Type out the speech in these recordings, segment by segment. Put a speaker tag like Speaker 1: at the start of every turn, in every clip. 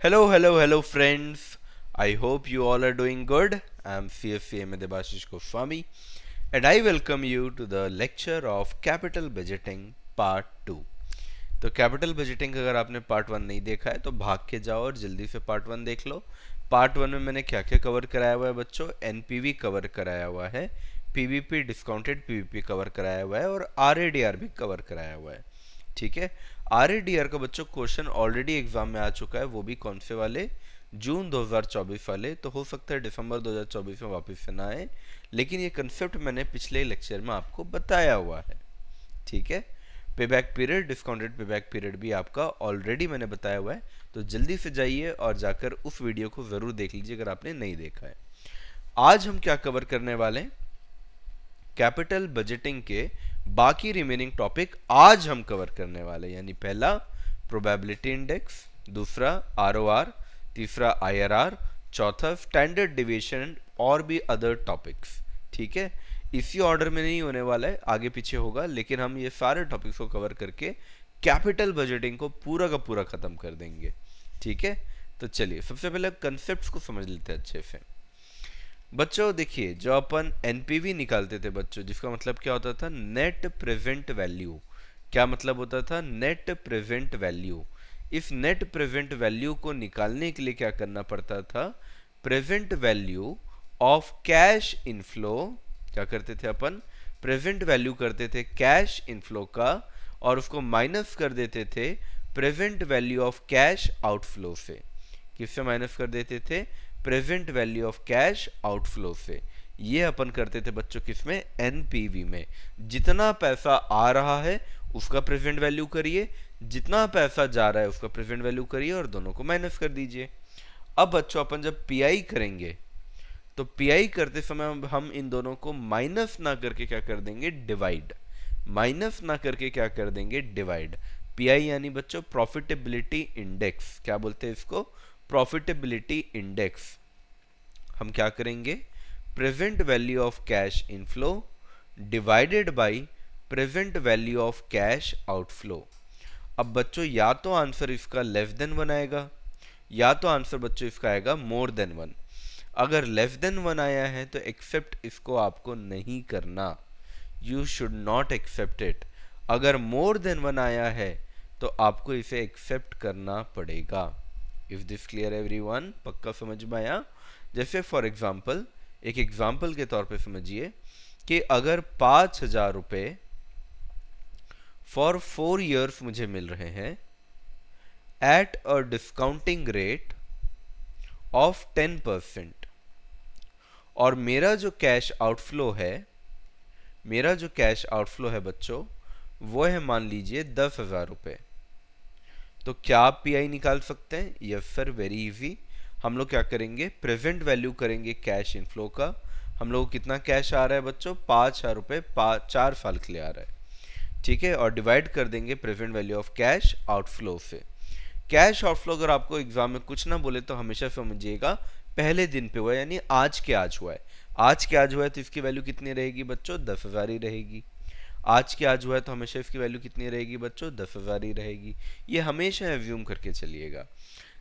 Speaker 1: Hello, friends. I hope you all are doing good. I'm CFCM Debashish Goswami, and I welcome you to the lecture of Capital Budgeting Part 2. तो capital budgeting अगर आपने part 1 नहीं देखा है तो भाग के जाओ और जल्दी से पार्ट 1 देख लो। पार्ट 1 में मैंने क्या क्या कवर कराया हुआ है बच्चों? एनपीवी कवर कराया हुआ है, पीवीपी डिस्काउंटेड पीवीपी कवर कराया हुआ है और आरएडीआर भी कवर कराया हुआ है। ठीक है। आरएडीआर का बच्चों क्वेश्चन ऑलरेडी एग्जाम में आ चुका है, वो भी कौन से वाले? जून 2024 वाले। तो हो सकता है दिसंबर 2024 में वापस से ना आए, लेकिन ये कंसेप्ट मैंने पिछले लेक्चर में आपको बताया हुआ है। ठीक है। Payback period, discounted payback period भी आपका ऑलरेडी मैंने बताया हुआ है, तो जल्दी से जाइए और जाकर उस वीडियो को ज़रूर देख लीजिए अगर आपने नहीं देखा है। आज हम क्या कवर करने वाले हैं? कैपिटल बजटिंग के बाकी रिमेनिंग टॉपिक आज हम कवर करने वाले हैं। यानी पहला प्रोबेबिलिटी इंडेक्स, दूसरा आरओआर, तीसरा आईआरआर, चौथा स्टैंडर्ड डिविएशन और भी अदर टॉपिक्स। ठीक है। इसी ऑर्डर में नहीं होने वाला है, आगे पीछे होगा, लेकिन हम ये सारे टॉपिक्स को कवर करके कैपिटल बजटिंग को पूरा का पूरा खत्म कर देंगे। ठीक है। तो चलिए सबसे पहले कंसेप्ट्स को समझ लेते हैं अच्छे से। बच्चों देखिए, जो अपन एनपीवी निकालते थे बच्चों, जिसका मतलब क्या होता था? Net present value. क्या मतलब होता था? Net present value. इस नेट प्रेजेंट वैल्यू को निकालने के लिए क्या करना पड़ता था? Present value of cash inflow. क्या करते थे अपन? प्रेजेंट वैल्यू करते थे कैश इनफ्लो का, और उसको माइनस कर देते थे present value of cash outflow से। किससे माइनस कर देते थे? Present value of cash outflow से। ये अपन करते थे बच्चों किसमें? एनपीवी में। जितना पैसा आ रहा है उसका प्रेजेंट वैल्यू करिए, जितना पैसा जा रहा है उसका प्रेजेंट वैल्यू करिए और दोनों को माइनस कर दीजिए। अब बच्चों अपन जब पीआई करेंगे तो पीआई करते समय हम इन दोनों को माइनस ना करके क्या कर देंगे? डिवाइड। माइनस ना करके क्या कर देंगे? डिवाइड। पीआई यानी बच्चों प्रॉफिटेबिलिटी इंडेक्स। क्या बोलते हैं इसको? Profitability index. हम क्या करेंगे? Present value of cash inflow divided by present value of cash outflow. अब बच्चों या तो आंसर इसका लेस देन 1 आएगा, या तो आंसर बच्चों इसका आएगा मोर देन 1। अगर लेस देन 1 आया है तो एक्सेप्ट इसको आपको नहीं करना, you should not accept it. अगर मोर देन 1 आया है तो आपको इसे एक्सेप्ट करना पड़ेगा। If this clear everyone? पक्का समझ में आया? जैसे फॉर एग्जाम्पल, एक एग्जाम्पल के तौर पे समझिए कि अगर 5,000 रुपये फॉर 4 ईयर्स मुझे मिल रहे हैं at a discounting rate of 10%, और मेरा जो कैश आउटफ्लो है बच्चों, वो है मान लीजिए 10,000 रुपये। तो क्या आप पीआई निकाल सकते हैं? Yes sir, very easy. हम लोग क्या करेंगे? प्रेजेंट वैल्यू करेंगे कैश इनफ्लो का। हम लोग कितना कैश आ रहा है बच्चों? 5,000 रुपये 4 साल के लिए आ रहा है। ठीक है। और डिवाइड कर देंगे present value of cash outflow से। कैश आउटफ्लो अगर आपको एग्जाम में कुछ ना बोले तो हमेशा समझिएगा पहले दिन पे हुआ है, यानी आज के आज हुआ है। आज के आज हुआ है तो इसकी वैल्यू कितनी रहेगी बच्चों? 10,000 ही रहेगी। आज के आज हुआ है तो हमेशा इसकी वैल्यू कितनी रहेगी बच्चों? 10,000 ही रहेगी। ये हमेशा एज्यूम करके चलिएगा।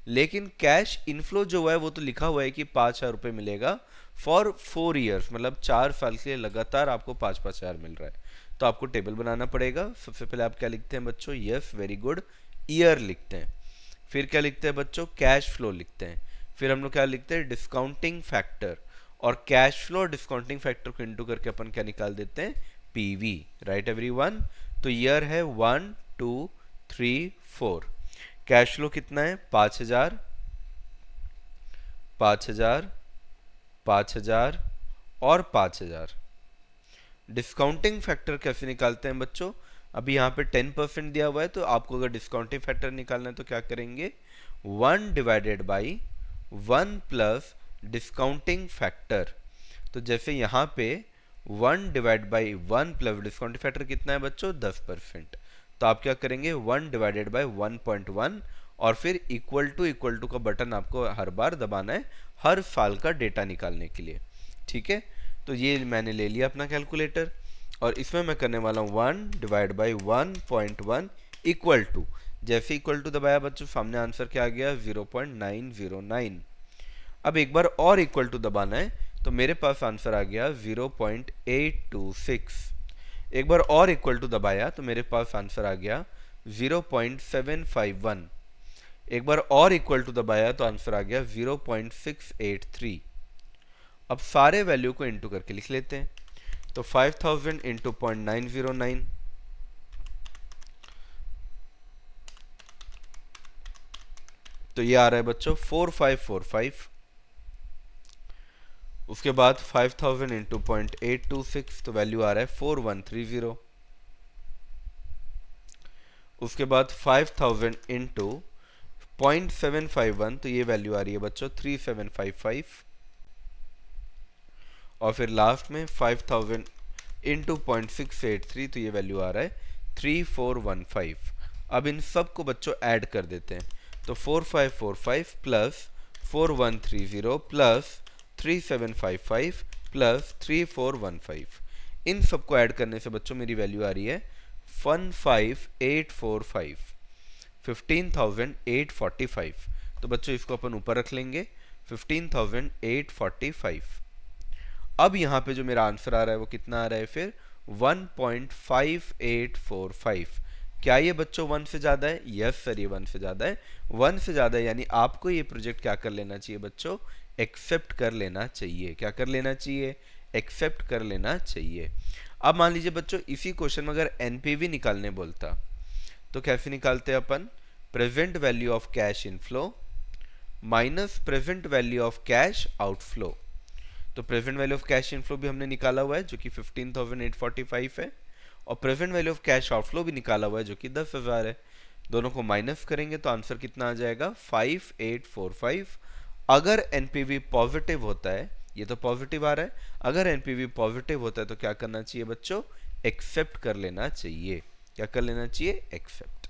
Speaker 1: लेकिन कैश इनफ्लो जो हुआ है वो तो लिखा हुआ है कि 5,000 रुपये मिलेगा फॉर 4 ईयर्स, मतलब 4 साल के लिए लगातार आपको 5,000 मिल रहा है। तो आपको टेबल बनाना पड़ेगा। सबसे पहले आप क्या लिखते हैं बच्चों? यस, वेरी गुड, ईयर लिखते हैं। फिर क्या लिखते हैं बच्चों? कैश फ्लो लिखते हैं। फिर हम लोग क्या लिखते हैं? Discounting factor. और कैश फ्लो और डिस्काउंटिंग फैक्टर को इंटू करके अपन क्या निकाल देते हैं? पीवी। Right everyone? तो ईयर है 1 2 3 4। कैश फ्लो कितना है? 5,000, 5,000, 5,000 और 5,000। डिस्काउंटिंग फैक्टर कैसे निकालते हैं बच्चों? अभी यहाँ पे 10% दिया हुआ है, तो आपको अगर डिस्काउंटिंग फैक्टर निकालना है तो क्या करेंगे? 1 divided by 1 plus discounting factor. तो जैसे यहाँ पे 1 divide by 1 plus discounting factor कितना है बच्चों? 10%। तो आप क्या करेंगे? 1 डिवाइडेड बाई 1.1 और फिर इक्वल टू का बटन आपको हर बार दबाना है हर साल का डेटा निकालने के लिए। ठीक है। तो ये मैंने ले लिया अपना कैलकुलेटर, और इसमें मैं करने वाला हूँ 1 डिवाइड बाई 1.1 इक्वल टू, जैसे इक्वल टू दबाया बच्चों, सामने आंसर क्या आ गया, 0.909। अब एक बार और इक्वल टू दबाना है, तो मेरे पास आंसर आ गया 0.826। एक बार और इक्वल टू दबाया तो मेरे पास आंसर आ गया 0.751। एक बार और इक्वल टू दबाया तो आंसर आ गया 0.683। अब सारे वैल्यू को इंटू करके लिख लेते हैं। तो 5000 इंटू 0.909, तो ये आ रहा है बच्चों 4545। उसके बाद 5000 इंटू 0.826, तो वैल्यू आ रहा है 4130। उसके बाद 5000 इंटू 0.751, तो ये वैल्यू आ रही है बच्चों 3755। और फिर लास्ट में 5000 इंटू 0.683, तो ये वैल्यू आ रहा है 3415। अब इन सब को बच्चों ऐड कर देते हैं। तो 4545 प्लस 4130 प्लस 3755 प्लस 3415, इन सबको ऐड करने से बच्चों मेरी वैल्यू आ रही है 15845, 15845। तो बच्चों इसको अपन ऊपर रख लेंगे 15845। अब यहाँ पे जो मेरा आंसर आ रहा है वो कितना आ रहा है फिर 1.5845। क्या ये बच्चों 1 से ज़्यादा है? यस सर, ये 1 से ज़्यादा है। 1 से ज़्यादा है यानी आपको ये प्रोजेक्ट क्या कर लेना चाहिए बच्चों, एक्सेप्ट कर लेना चाहिए। क्या कर लेना चाहिए? एक्सेप्ट कर लेना चाहिए। अब मान लीजिए बच्चों इसी क्वेश्चन में अगर एनपीवी निकालने बोलता तो कैसे निकालते हैं अपन, present value of cash inflow minus present value of cash outflow. तो present value of cash inflow भी हमने निकाला हुआ है जो कि 15,845 है, और present value of cash outflow भी निकाला हुआ है जो कि 10,000 है। दोनों को माइनस करेंगे तो आंसर कितना आ जाएगा 5845। अगर एनपीवी पॉजिटिव होता है, ये तो पॉजिटिव आ रहा है, अगर एनपीवी पॉजिटिव होता है तो क्या करना चाहिए बच्चों, एक्सेप्ट कर लेना चाहिए। क्या कर लेना चाहिए? एक्सेप्ट।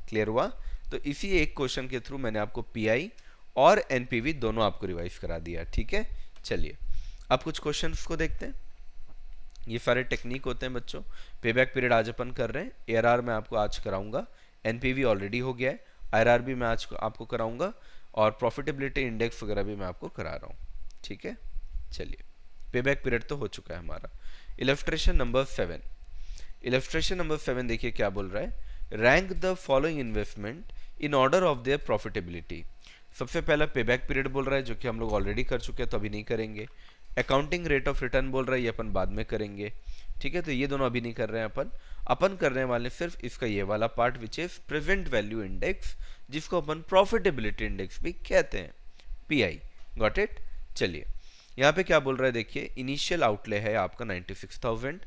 Speaker 1: क्लियर हुआ? तो इसी एक क्वेश्चन के थ्रू मैंने आपको पीआई और एनपीवी दोनों आपको रिवाइज करा दिया। ठीक है, चलिए अब कुछ क्वेश्चंस को देखते हैं। ये सारे टेक्निक होते हैं बच्चों। पेबैक पीरियड आज अपन कर रहे हैं, एआरआर मैं आपको आज कराऊंगा, एनपीवी ऑलरेडी हो गया है, आईआरआर भी मैं आज आपको कराऊंगा, और प्रॉफिटेबिलिटी इंडेक्स वगैरह भी मैं आपको करा रहा हूँ। ठीक है, चलिए पेबैक पीरियड तो हो चुका है हमारा। इलस्ट्रेशन नंबर 7, इलस्ट्रेशन नंबर 7 देखिए क्या बोल रहा है, rank the following investment in order of their profitability. सबसे पहला पेबैक पीरियड बोल रहा है जो कि हम लोग ऑलरेडी कर चुके हैं तो अभी नहीं करेंगे। अकाउंटिंग रेट ऑफ रिटर्न बोल रहा है, ये अपन बाद में करेंगे। ठीक है, तो ये दोनों अभी नहीं कर रहे हैं अपन करने वाले सिर्फ इसका ये वाला part which is present value index, जिसको अपन प्रॉफिटेबिलिटी इंडेक्स भी कहते हैं, पीआई। Got it? चलिए यहाँ पे क्या बोल रहा है देखिए, इनिशियल आउटले है आपका 96,000,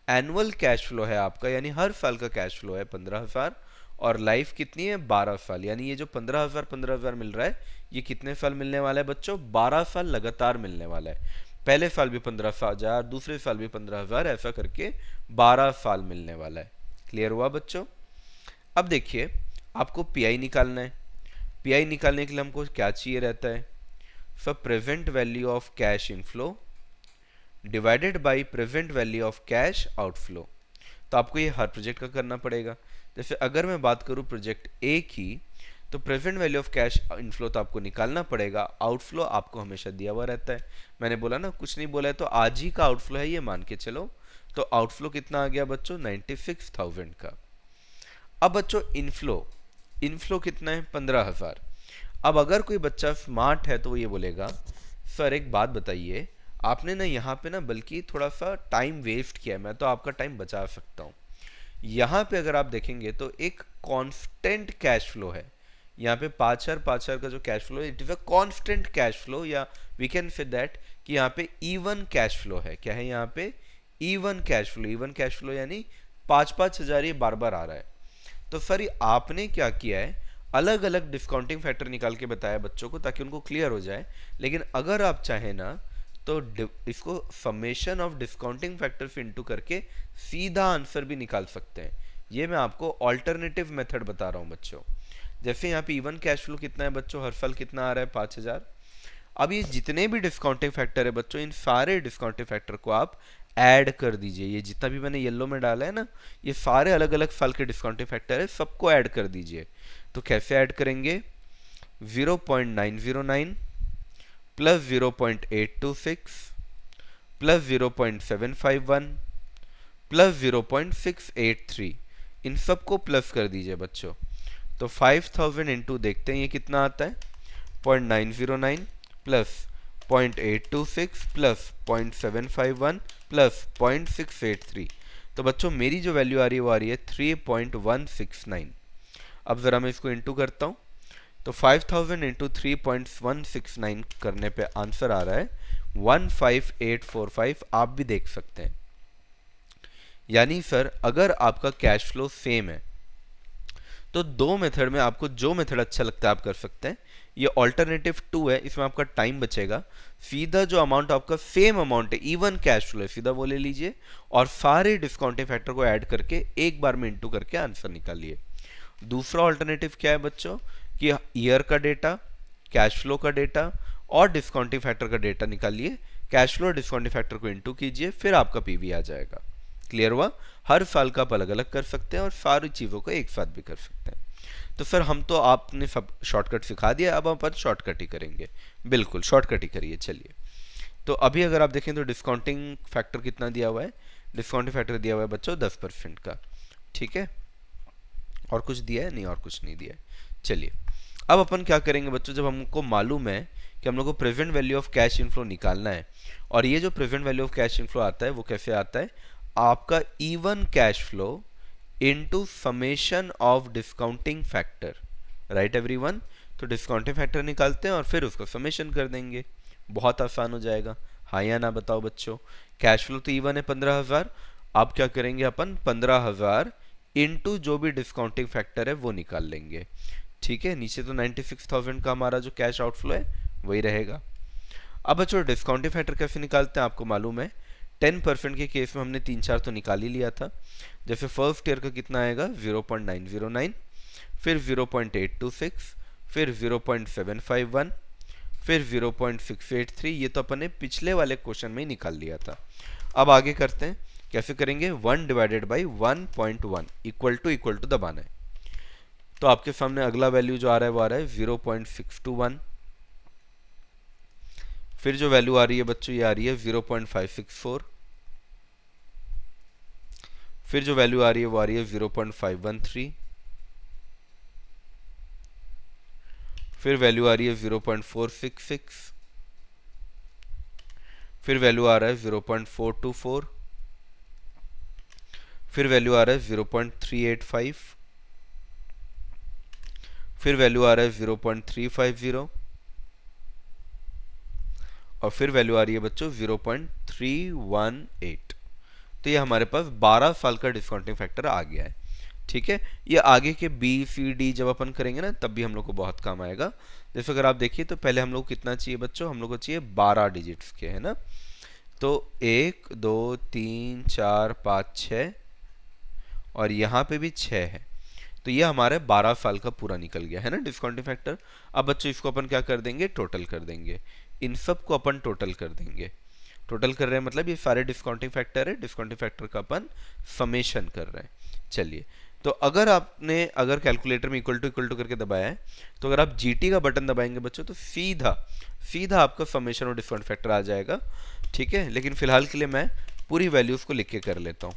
Speaker 1: एनुअल कैश फ्लो है आपका यानी हर साल का कैश फ्लो है 15,000, और लाइफ कितनी है 12 साल, यानी ये जो 15,000 मिल रहा है ये कितने साल मिलने वाला है बच्चों, 12 साल लगातार मिलने वाला है। पहले साल भी 15,000, दूसरे साल भी 15,000, ऐसा करके 12 साल मिलने वाला है। क्लियर हुआ बच्चों? अब देखिए आपको पीआई निकालना है। पीआई निकालने के लिए हमको क्या चाहिए रहता है, सो present value of cash inflow divided by present value of cash outflow. तो आपको ये हर प्रोजेक्ट का करना पड़ेगा। जैसे अगर मैं बात करूं प्रोजेक्ट ए की, तो present value of cash inflow तो आपको निकालना पड़ेगा, आउटफ्लो आपको हमेशा दिया हुआ रहता है। मैंने बोला ना कुछ नहीं बोला है, तो आज ही का आउटफ्लो है ये मान के चलो। तो आउटफ्लो कितना आ गया बच्चों 96,000 का। अब बच्चों इनफ्लो, इनफ्लो कितना है 15,000। अब अगर कोई बच्चा स्मार्ट है तो वो ये बोलेगा सर एक बात बताइए, आपने ना यहाँ पे ना बल्कि थोड़ा सा टाइम वेस्ट किया है, मैं तो आपका टाइम बचा सकता हूँ। यहाँ पे अगर आप देखेंगे तो एक कांस्टेंट कैश फ्लो है, यहाँ पे 5,000 का जो कैश फ्लो है it is a constant cash flow, या वी कैन से दैट कि यहाँ पे इवन कैश फ्लो है। क्या है यहाँ पे? Even cash flow. Even cash flow यानी 5-5 हजार ये बार बार आ रहा है। तो सर आपने क्या किया है, अलग अलग डिस्काउंटिंग फैक्टर निकाल के बताया बच्चों को ताकि उनको क्लियर हो जाए। लेकिन अगर आप चाहें ना तो इसको समेशन ऑफ डिस्काउंटिंग फैक्टर से इंटू करके सीधा आंसर भी निकाल सकते हैं। ये मैं आपको ऑल्टरनेटिव मेथड बता रहा हूँ बच्चों। जैसे यहाँ पे इवन कैश फ्लो कितना है बच्चों, हर साल कितना आ रहा है 5,000। अब ये जितने भी डिस्काउंटिंग फैक्टर है बच्चों, इन सारे डिस्काउंटिंग फैक्टर को आप ऐड कर दीजिए। ये जितना भी मैंने येलो में डाला है ना, ये सारे अलग अलग साल के डिस्काउंटिंग फैक्टर है, सबको ऐड कर दीजिए। तो कैसे ऐड करेंगे? 0.909 प्लस 0.826 प्लस 0.751 प्लस 0.683, इन सबको प्लस कर दीजिए बच्चों। तो 5000 इंटू देखते हैं ये कितना आता है, 0.909 प्लस 0.826 प्लस 0.751 प्लस 0.683। तो बच्चों मेरी जो वैल्यू आ रही है वो आ रही है 3.169। अब ज़रा मैं इसको इंटू करता हूँ, तो 5000 इंटू 3.169 करने पे आंसर आ रहा है 15845। आप भी देख सकते हैं। यानी सर अगर आपका कैश फ्लो सेम है तो दो मेथड में आपको जो मेथड अच्छा लगता है आप कर सकते हैं। ये ऑल्टरनेटिव 2 है, इसमें आपका टाइम बचेगा। सीधा जो अमाउंट आपका सेम अमाउंट है, इवन कैश फ्लो है, सीधा वो ले लीजिए और सारे डिस्काउंटिंग फैक्टर को ऐड करके एक बार में इंटू करके आंसर निकालिए। दूसरा ऑल्टरनेटिव क्या है बच्चों, कि ईयर का डेटा, कैश फ्लो का डेटा और डिस्काउंटिंग फैक्टर का डेटा निकालिए, कैश फ्लो और डिस्काउंटिंग फैक्टर को इंटू कीजिए, फिर आपका पीवी आ जाएगा। क्लियर हुआ? हर साल का आप अलग अलग कर सकते हैं और सारी चीज़ों को एक साथ भी कर सकते हैं। तो सर हम तो आपने सब शॉर्टकट सिखा दिया, अब अपन शॉर्टकट ही करेंगे। बिल्कुल शॉर्टकट ही करिए। चलिए, तो अभी अगर आप देखें तो डिस्काउंटिंग फैक्टर कितना दिया हुआ है? डिस्काउंटिंग फैक्टर दिया हुआ है बच्चों 10% का। ठीक है, और कुछ दिया है? नहीं, और कुछ नहीं दिया है। चलिए, अब अपन क्या करेंगे बच्चों, जब हमको मालूम है कि हम लोग को present value of cash inflow निकालना है, और ये जो present value of cash inflow आता है वो कैसे आता है? आपका even cash flow into summation of discounting factor. Right everyone? तो डिस्काउंटिंग फैक्टर निकालते हैं और फिर उसको समेशन कर देंगे, बहुत आसान हो जाएगा। हाँ या ना बताओ बच्चों? कैश फ्लो तो इवन है 15,000, आप क्या करेंगे, अपन 15,000 इनटू जो भी डिस्काउंटिंग फैक्टर है वो निकाल लेंगे। ठीक है, नीचे तो 96,000 का हमारा जो कैश आउटफ्लो है वही रहेगा। अब बच्चों डिस्काउंटिंग फैक्टर कैसे निकालते हैं आपको मालूम है। 10% के केस में हमने 3-4 तो निकाल ही लिया था। जैसे फर्स्ट ईयर का कितना आएगा 0.909, फिर 0.826, फिर 0.751, फिर 0.683। ये तो अपन ने पिछले वाले क्वेश्चन में ही निकाल लिया था। अब आगे करते हैं, कैसे करेंगे? 1 डिवाइडेड बाई 1.1 इक्वल टू दबाना है। तो आपके सामने अगला वैल्यू जो आ रहा है वो आ रहा है 0.621। फिर जो वैल्यू आ रही है बच्चों ये आ रही है 0.564। फिर जो वैल्यू आ रही है वो आ रही है 0.513। फिर वैल्यू आ रही है 0.466। फिर वैल्यू आ रहा है 0.424। फिर वैल्यू आ रहा है 0.385। फिर वैल्यू आ रहा है 0.350 और फिर वैल्यू आ रही है बच्चों 0.318। तो ये हमारे पास 12 साल का डिस्काउंटिंग फैक्टर आ गया है। ठीक है, ये आगे के बी सी डी जब अपन करेंगे ना तब भी हम लोग को बहुत काम आएगा। जैसे अगर आप देखिए तो पहले हम लोग को कितना चाहिए बच्चों, हम लोग को चाहिए 12 डिजिट्स के, है ना। तो 1 2 3 4 5 6 और यहाँ पे भी 6 है। तो ये हमारे 12 साल का पूरा निकल गया है ना डिस्काउंटिंग फैक्टर। अब बच्चों इसको अपन क्या कर देंगे, टोटल कर देंगे। इन सब को अपन टोटल कर देंगे। टोटल कर रहे हैं मतलब ये सारे डिस्काउंटिंग फैक्टर है, डिस्काउंटिंग फैक्टर का अपन समेशन कर रहे हैं। चलिए, तो अगर कैलकुलेटर में इक्वल टू करके दबाया है, तो अगर आप जीटी का बटन दबाएंगे बच्चों तो सीधा सीधा आपका समेशन और डिस्काउंट फैक्टर आ जाएगा। ठीक है, लेकिन फिलहाल के लिए मैं पूरी वैल्यूज को लिख के कर लेता हूँ।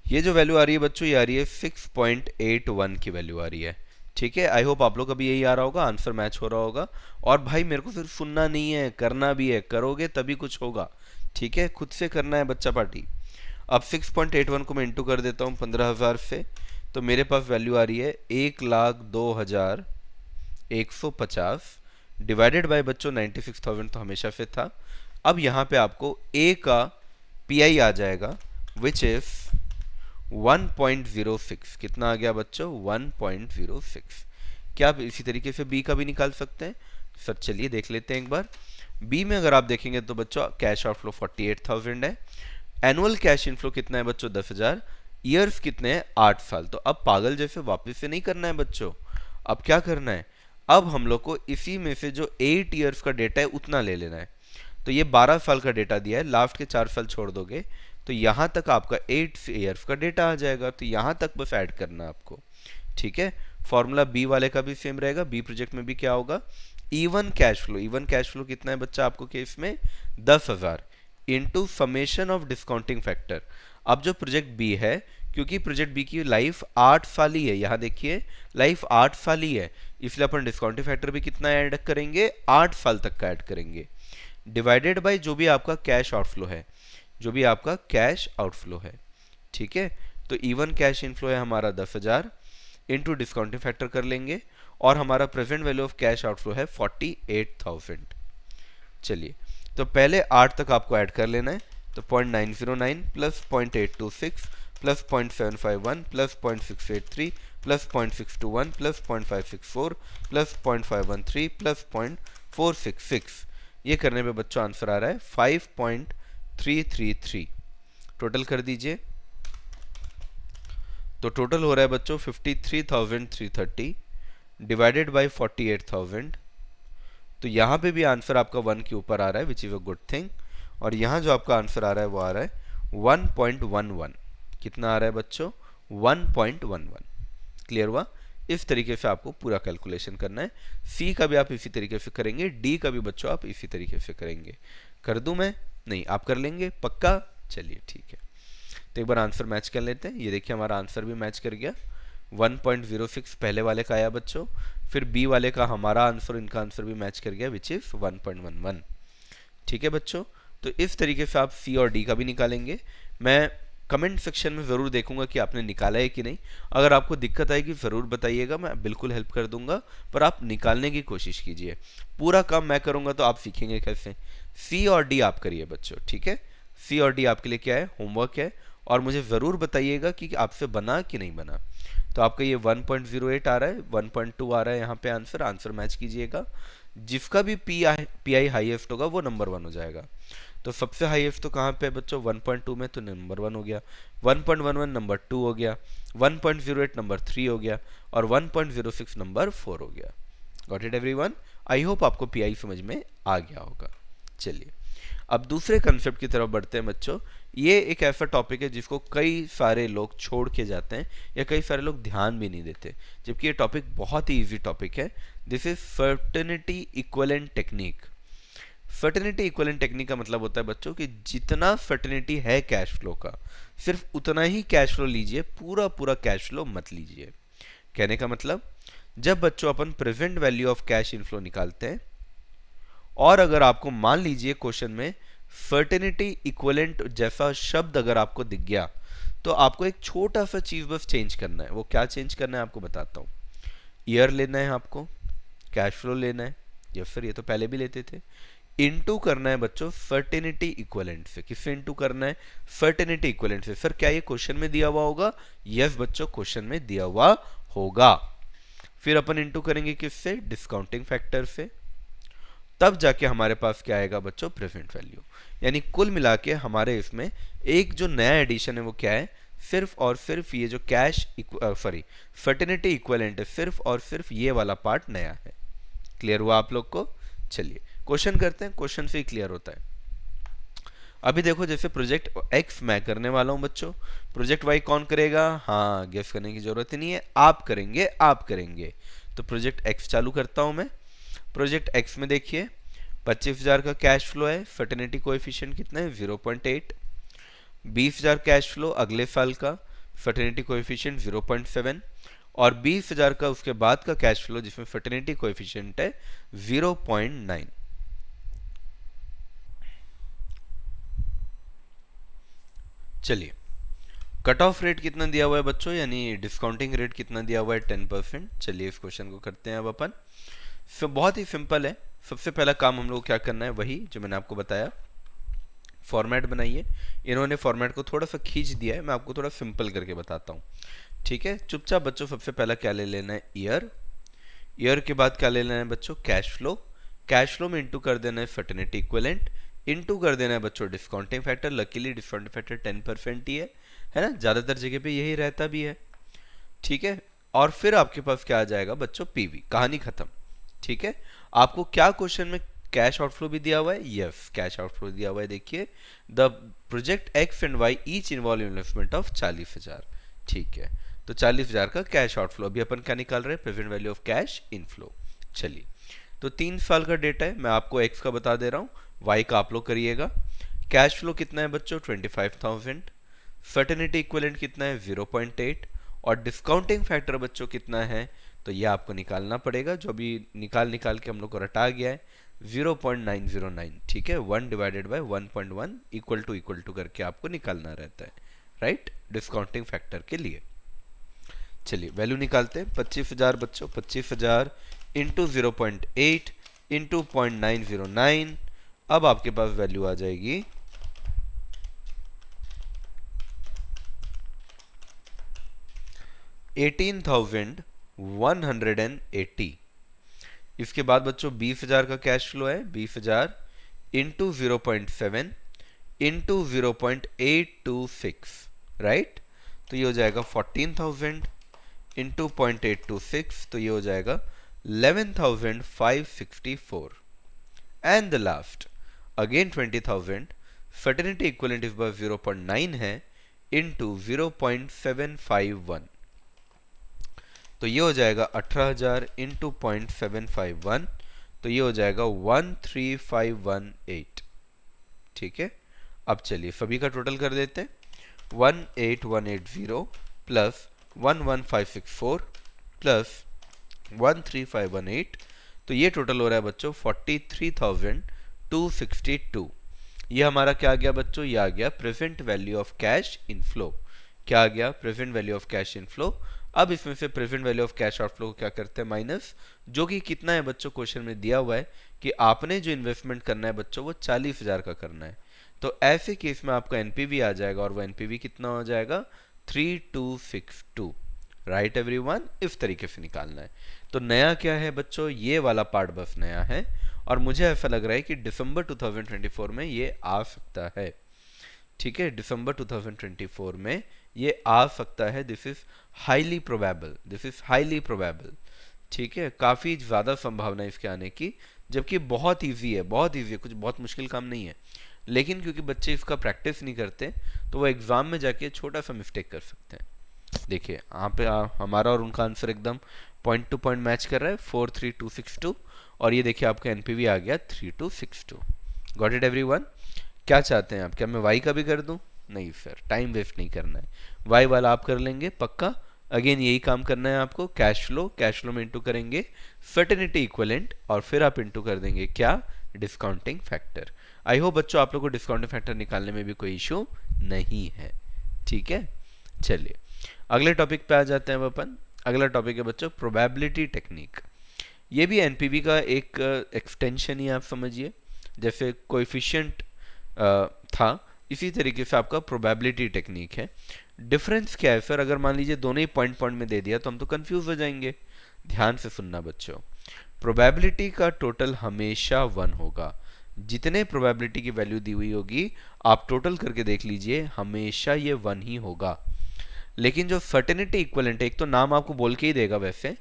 Speaker 1: ये जो वैल्यू आ रही है बच्चों ये आ रही है 6.81 की वैल्यू आ रही है। ठीक है, आई होप आप लोग का भी यही आ रहा होगा, आंसर मैच हो रहा होगा। और भाई मेरे को सिर्फ सुनना नहीं है, करना भी है, करोगे तभी कुछ होगा। ठीक है, खुद से करना है बच्चा पार्टी। अब 6.81 को मैं इंटू कर देता हूँ 15,000 से, तो मेरे पास वैल्यू आ रही है 1,02,150 डिवाइडेड बाय बच्चों 96,000 तो हमेशा से था। अब यहाँ पे आपको ए का पीआई आ जाएगा विच इज 1.06। कितना आ गया बच्चों? 1.06। क्या आप इसी तरीके से बी का भी निकाल सकते हैं? सर चलिए देख लेते हैं एक बार। बी में अगर आप देखेंगे तो बच्चों कैश आउटफ्लो 48,000 है, एनुअल कैश इनफ्लो कितना है बच्चों 10,000, ईयर्स कितने हैं 8 साल। तो अब पागल जैसे वापस से नहीं करना है बच्चों, अब क्या करना है, अब हम लोग को इसी में से जो 8 ईयर्स का डेटा है उतना ले लेना है। तो ये 12 साल का डेटा दिया है, लास्ट के 4 साल छोड़ दोगे तो यहां तक आपका 8 ईयर्स का डेटा आ जाएगा। तो यहां तक बस ऐड करना है आपको, ठीक है। फॉर्मूला बी वाले का भी सेम रहेगा, बी प्रोजेक्ट में भी क्या होगा, even cash flow. Even cash flow कितना है बच्चा आपको केस में 10,000 into summation of discounting factor. अब जो प्रोजेक्ट बी है, क्योंकि प्रोजेक्ट बी की लाइफ 8 साल ही है, यहां देखिए लाइफ 8 साल ही है, इसलिए अपन डिस्काउंटिंग फैक्टर भी कितना ऐड करेंगे 8 साल तक का ऐड करेंगे, डिवाइडेड बाय जो भी आपका कैश आउटफ्लो है, जो भी आपका कैश आउटफ्लो है, ठीक है। तो इवन कैश इनफ्लो है हमारा 10,000 इंटू डिस्काउंटिंग फैक्टर कर लेंगे, और हमारा present value of cash outflow है 48,000। चलिए तो पहले 8 तक आपको ऐड कर लेना है। तो 0.909 plus 0.826 plus 0.751 plus 0.683 plus 0.621 plus 0.564 plus 0.513 plus 0.466, ये करने पे बच्चों आंसर आ रहा है 5.333। टोटल कर दीजिए, तो टोटल हो रहा है बच्चों 53,330 डिवाइडेड बाय 48,000। तो यहाँ पे भी आंसर आपका 1 के ऊपर आ रहा है, which is a good thing. और यहाँ जो आपका आंसर आ रहा है वो आ रहा है 1.11। कितना आ रहा है बच्चों 1.11। क्लियर हुआ? इस तरीके से आपको पूरा कैलकुलेशन करना है। सी का भी आप इसी तरीके से करेंगे, डी का भी बच्चों आप इसी तरीके से करेंगे। कर दूं मैं? नहीं, आप कर लेंगे पक्का? चलिए ठीक है, तो एक बार आंसर मैच कर लेते हैं। ये देखिए हमारा आंसर भी मैच कर गया, 1.06 पहले वाले का आया बच्चों, फिर बी वाले का हमारा आंसर, इनका आंसर भी मैच कर गया विच इज 1.11। ठीक है बच्चों, तो इस तरीके से आप सी और डी का भी निकालेंगे। मैं कमेंट सेक्शन में ज़रूर देखूंगा कि आपने निकाला है कि नहीं। अगर आपको दिक्कत आएगी ज़रूर बताइएगा, मैं बिल्कुल हेल्प कर दूंगा, पर आप निकालने की कोशिश कीजिए। पूरा काम मैं करूंगा तो आप सीखेंगे कैसे। सी और डी आप करिए बच्चों, ठीक है। सी और डी आपके लिए क्या है, होमवर्क है, और मुझे ज़रूर बताइएगा कि आपसे बना कि नहीं बना। तो आपका ये 1.08 आ रहा है, 1.2 आ रहा है यहाँ पे आंसर, आंसर मैच कीजिएगा। जिसका भी पी आई हाईएस्ट होगा वो नंबर 1 हो जाएगा। तो सबसे हाईएस्ट तो कहाँ पे है बच्चों 1.2 में, तो नंबर 1 हो गया, 1.11 नंबर 2 हो गया, 1.08 नंबर 3 हो गया, और 1.06 नंबर 4 हो गया। Got it everyone? I hope आपको पीआई समझ में आ गया होगा। चलिए अब दूसरे कंसेप्ट की तरफ बढ़ते हैं बच्चों। ये एक ऐसा टॉपिक है जिसको कई सारे लोग छोड़ के जाते हैं, या कई सारे लोग ध्यान भी नहीं देते, जबकि ये टॉपिक बहुत ही इजी टॉपिक है। This is certainty equivalent technique. Certainty equivalent technique का मतलब होता है बच्चों कि जितना सर्टेनिटी है कैश फ्लो का, सिर्फ उतना ही कैश फ्लो लीजिए, पूरा पूरा कैश फ्लो मत लीजिए। कहने का मतलब, जब बच्चों अपन present value of cash inflow निकालते हैं, और अगर आपको मान लीजिए क्वेश्चन में सर्टेनिटी इक्विवेलेंट जैसा शब्द अगर आपको दिख गया, तो आपको एक छोटा सा चीज बस चेंज करना है। वो क्या चेंज करना है आपको बताता हूं। ईयर लेना है आपको, कैश फ्लो लेना है, या फिर ये तो पहले भी लेते थे, इनटू करना है बच्चों सर्टेनिटी इक्विवेलेंट से। किससे इनटू करना है? सर्टेनिटी इक्विवेलेंट से। सर क्या ये क्वेश्चन में दिया हुआ होगा? यस बच्चों, क्वेश्चन में दिया हुआ होगा। फिर अपन इनटू करेंगे किससे? डिस्काउंटिंग फैक्टर से। तब जाके हमारे पास क्या आएगा बच्चों? Present value. यानी कुल मिला के हमारे इसमें एक जो नया एडिशन है वो क्या है? सिर्फ और सिर्फ ये जो कैश सर्टेनिटी इक्विवेलेंट है, सिर्फ और सिर्फ ये वाला पार्ट नया है। क्लियर हुआ आप लोग को? चलिए क्वेश्चन करते हैं, क्वेश्चन से ही क्लियर होता है। अभी देखो जैसे प्रोजेक्ट एक्स मैं करने वाला हूं बच्चों, प्रोजेक्ट वाई कौन करेगा? हाँ, गेस करने की जरूरत ही नहीं है, आप करेंगे, आप करेंगे। तो प्रोजेक्ट एक्स चालू करता हूं मैं। प्रोजेक्ट एक्स में देखिए 25,000 का कैश फ्लो है, सर्टेनिटी कोएफिशिएंट कितना है? 0.8। 20,000 कैश फ्लो अगले साल का, सर्टेनिटी कोएफिशिएंट 0.7, और 20,000 का उसके बाद का कैश फ्लो जिसमें सर्टेनिटी कोएफिशिएंट है 0.9। चलिए कट ऑफ रेट कितना दिया हुआ है बच्चों, यानी डिस्काउंटिंग रेट कितना दिया हुआ है? 10%। चलिए इस क्वेश्चन को करते हैं अब अपन। बहुत ही सिंपल है। सबसे पहला काम हम लोग क्या करना है, वही जो मैंने आपको बताया, फॉर्मेट बनाइए। इन्होंने फॉर्मेट को थोड़ा सा खींच दिया है, मैं आपको थोड़ा सिंपल करके बताता हूँ। ठीक है, चुपचाप बच्चों सबसे पहला क्या ले लेना है? ईयर। ईयर के बाद क्या ले लेना है बच्चों, कैश फ्लो। कैश फ्लो में इंटू कर देना है फर्टिनिटी इक्विवेलेंट, इंटू कर देना है बच्चों discounting factor. Luckily discounting factor 10% ही है ना, ज़्यादातर जगह पे यही रहता भी है, ठीक है। और फिर आपके पास क्या आ जाएगा बच्चों, पीवी, कहानी खत्म, ठीक है। आपको क्या क्वेश्चन में कैश आउटफ्लो भी दिया हुआ है, यस कैश आउटफ्लो दिया हुआ है। देखिए the project X and Y each involve investment of 40,000, ठीक है। तो 40,000 का कैश आउटफ्लो, अभी अपन क्या निकाल रहे हैं, present value of cash inflow. चलिए, तो 3 साल का डेटा है, मैं आपको एक्स का बता दे रहा हूँ, वाई का आप लोग करिएगा। कैश फ्लो कितना है बच्चों, 25,000। सर्टेनिटी इक्विवेलेंट कितना है, 0.8। और डिस्काउंटिंग फैक्टर बच्चों कितना है, तो ये आपको निकालना पड़ेगा, जो अभी निकाल के हम लोग को रटा गया है, 0.909, ठीक है। 1 डिवाइडेड बाय 1.1 इक्वल टू करके आपको निकालना रहता है, राइट, डिस्काउंटिंग फैक्टर के लिए। चलिए वैल्यू निकालते हैं, 25,000 बच्चों, 25,000 इंटू 0.8 इंटू 0.909, अब आपके पास वैल्यू आ जाएगी 18,180। इसके बाद बच्चों 20,000 का कैश फ्लो है, 20,000 इंटू 0.7 इंटू 0.826, राइट। तो ये हो जाएगा 14,000 इंटू 0.826, तो ये हो जाएगा 11,564। And the last again 20,000, fraternity equivalent इस बार 0.9 है इंटू 0.751, तो ये हो जाएगा 18,000 इंटू 0.751, तो ये हो जाएगा 13,518, ठीक है। अब चलिए सभी का टोटल कर देते हैं, 18,180 प्लस 11,564 प्लस 13,518, तो ये टोटल हो रहा है बच्चों 43,262। ये हमारा क्या आ गया बच्चों, ये आ गया present value of cash inflow. क्या आ गया, present value of cash inflow. अब इसमें से present value of cash outflow को क्या करते हैं, माइनस, जो कि कितना है बच्चों, क्वेश्चन में दिया हुआ है कि आपने जो इन्वेस्टमेंट करना है बच्चों वो 40,000 का करना है। तो ऐसे केस में आपका एनपीवी आ जाएगा, और वो एनपीवी कितना हो जाएगा, 3262, राइट एवरीवन, इस तरीके से निकालना है। तो नया क्या है बच्चों, ये वाला पार्ट बस नया है, और मुझे ऐसा लग रहा है कि दिसंबर 2024 में ये आ सकता है, ठीक है। दिसंबर 2024 में ये आ सकता है, this is highly probable, this is highly probable, ठीक है। काफ़ी ज़्यादा संभावना है इसके आने की, जबकि बहुत इजी है, बहुत इजी है, कुछ बहुत मुश्किल काम नहीं है। लेकिन क्योंकि बच्चे इसका प्रैक्टिस नहीं करते, तो वो एग्ज़ाम में जाके छोटा सा मिस्टेक कर सकते हैं। देखिए यहाँ पे हमारा और उनका आंसर एकदम पॉइंट टू पॉइंट मैच कर रहा है, 43262, और ये देखिए आपका एनपीवी आ गया 3262। Got it everyone. क्या चाहते हैं आप, क्या मैं वाई का भी कर दूं, नहीं सर, टाइम वेस्ट नहीं करना है, वाई वाला आप कर लेंगे पक्का। अगेन यही काम करना है आपको, कैश फ्लो, कैश फ्लो में इंटू करेंगे फर्टिनिटी इक्विवेलेंट, और फिर आप इंटू कर देंगे क्या, डिस्काउंटिंग फैक्टर। आई होप बच्चों आप लोग को डिस्काउंटिंग फैक्टर निकालने में भी कोई इशू नहीं है, ठीक है। चलिए अगले टॉपिक पे आ जाते हैं अपन। अगला टॉपिक है बच्चों प्रोबेबिलिटी टेक्निक। ये भी एनपीवी का एक एक्सटेंशन ही आप समझिए, जैसे कोएफिशिएंट था, इसी तरीके से आपका प्रोबेबिलिटी टेक्निक है। डिफरेंस क्या है सर, अगर मान लीजिए दोनों ही पॉइंट पॉइंट में दे दिया तो हम तो कंफ्यूज हो जाएंगे। ध्यान से सुनना बच्चों, प्रोबेबिलिटी का टोटल हमेशा 1 होगा। जितने प्रोबेबिलिटी की वैल्यू दी हुई होगी आप टोटल करके देख लीजिए, हमेशा ये 1 ही होगा। लेकिन जो सर्टेनिटी इक्विवेलेंट है, एक तो नाम आपको बोल के ही देगा वैसे,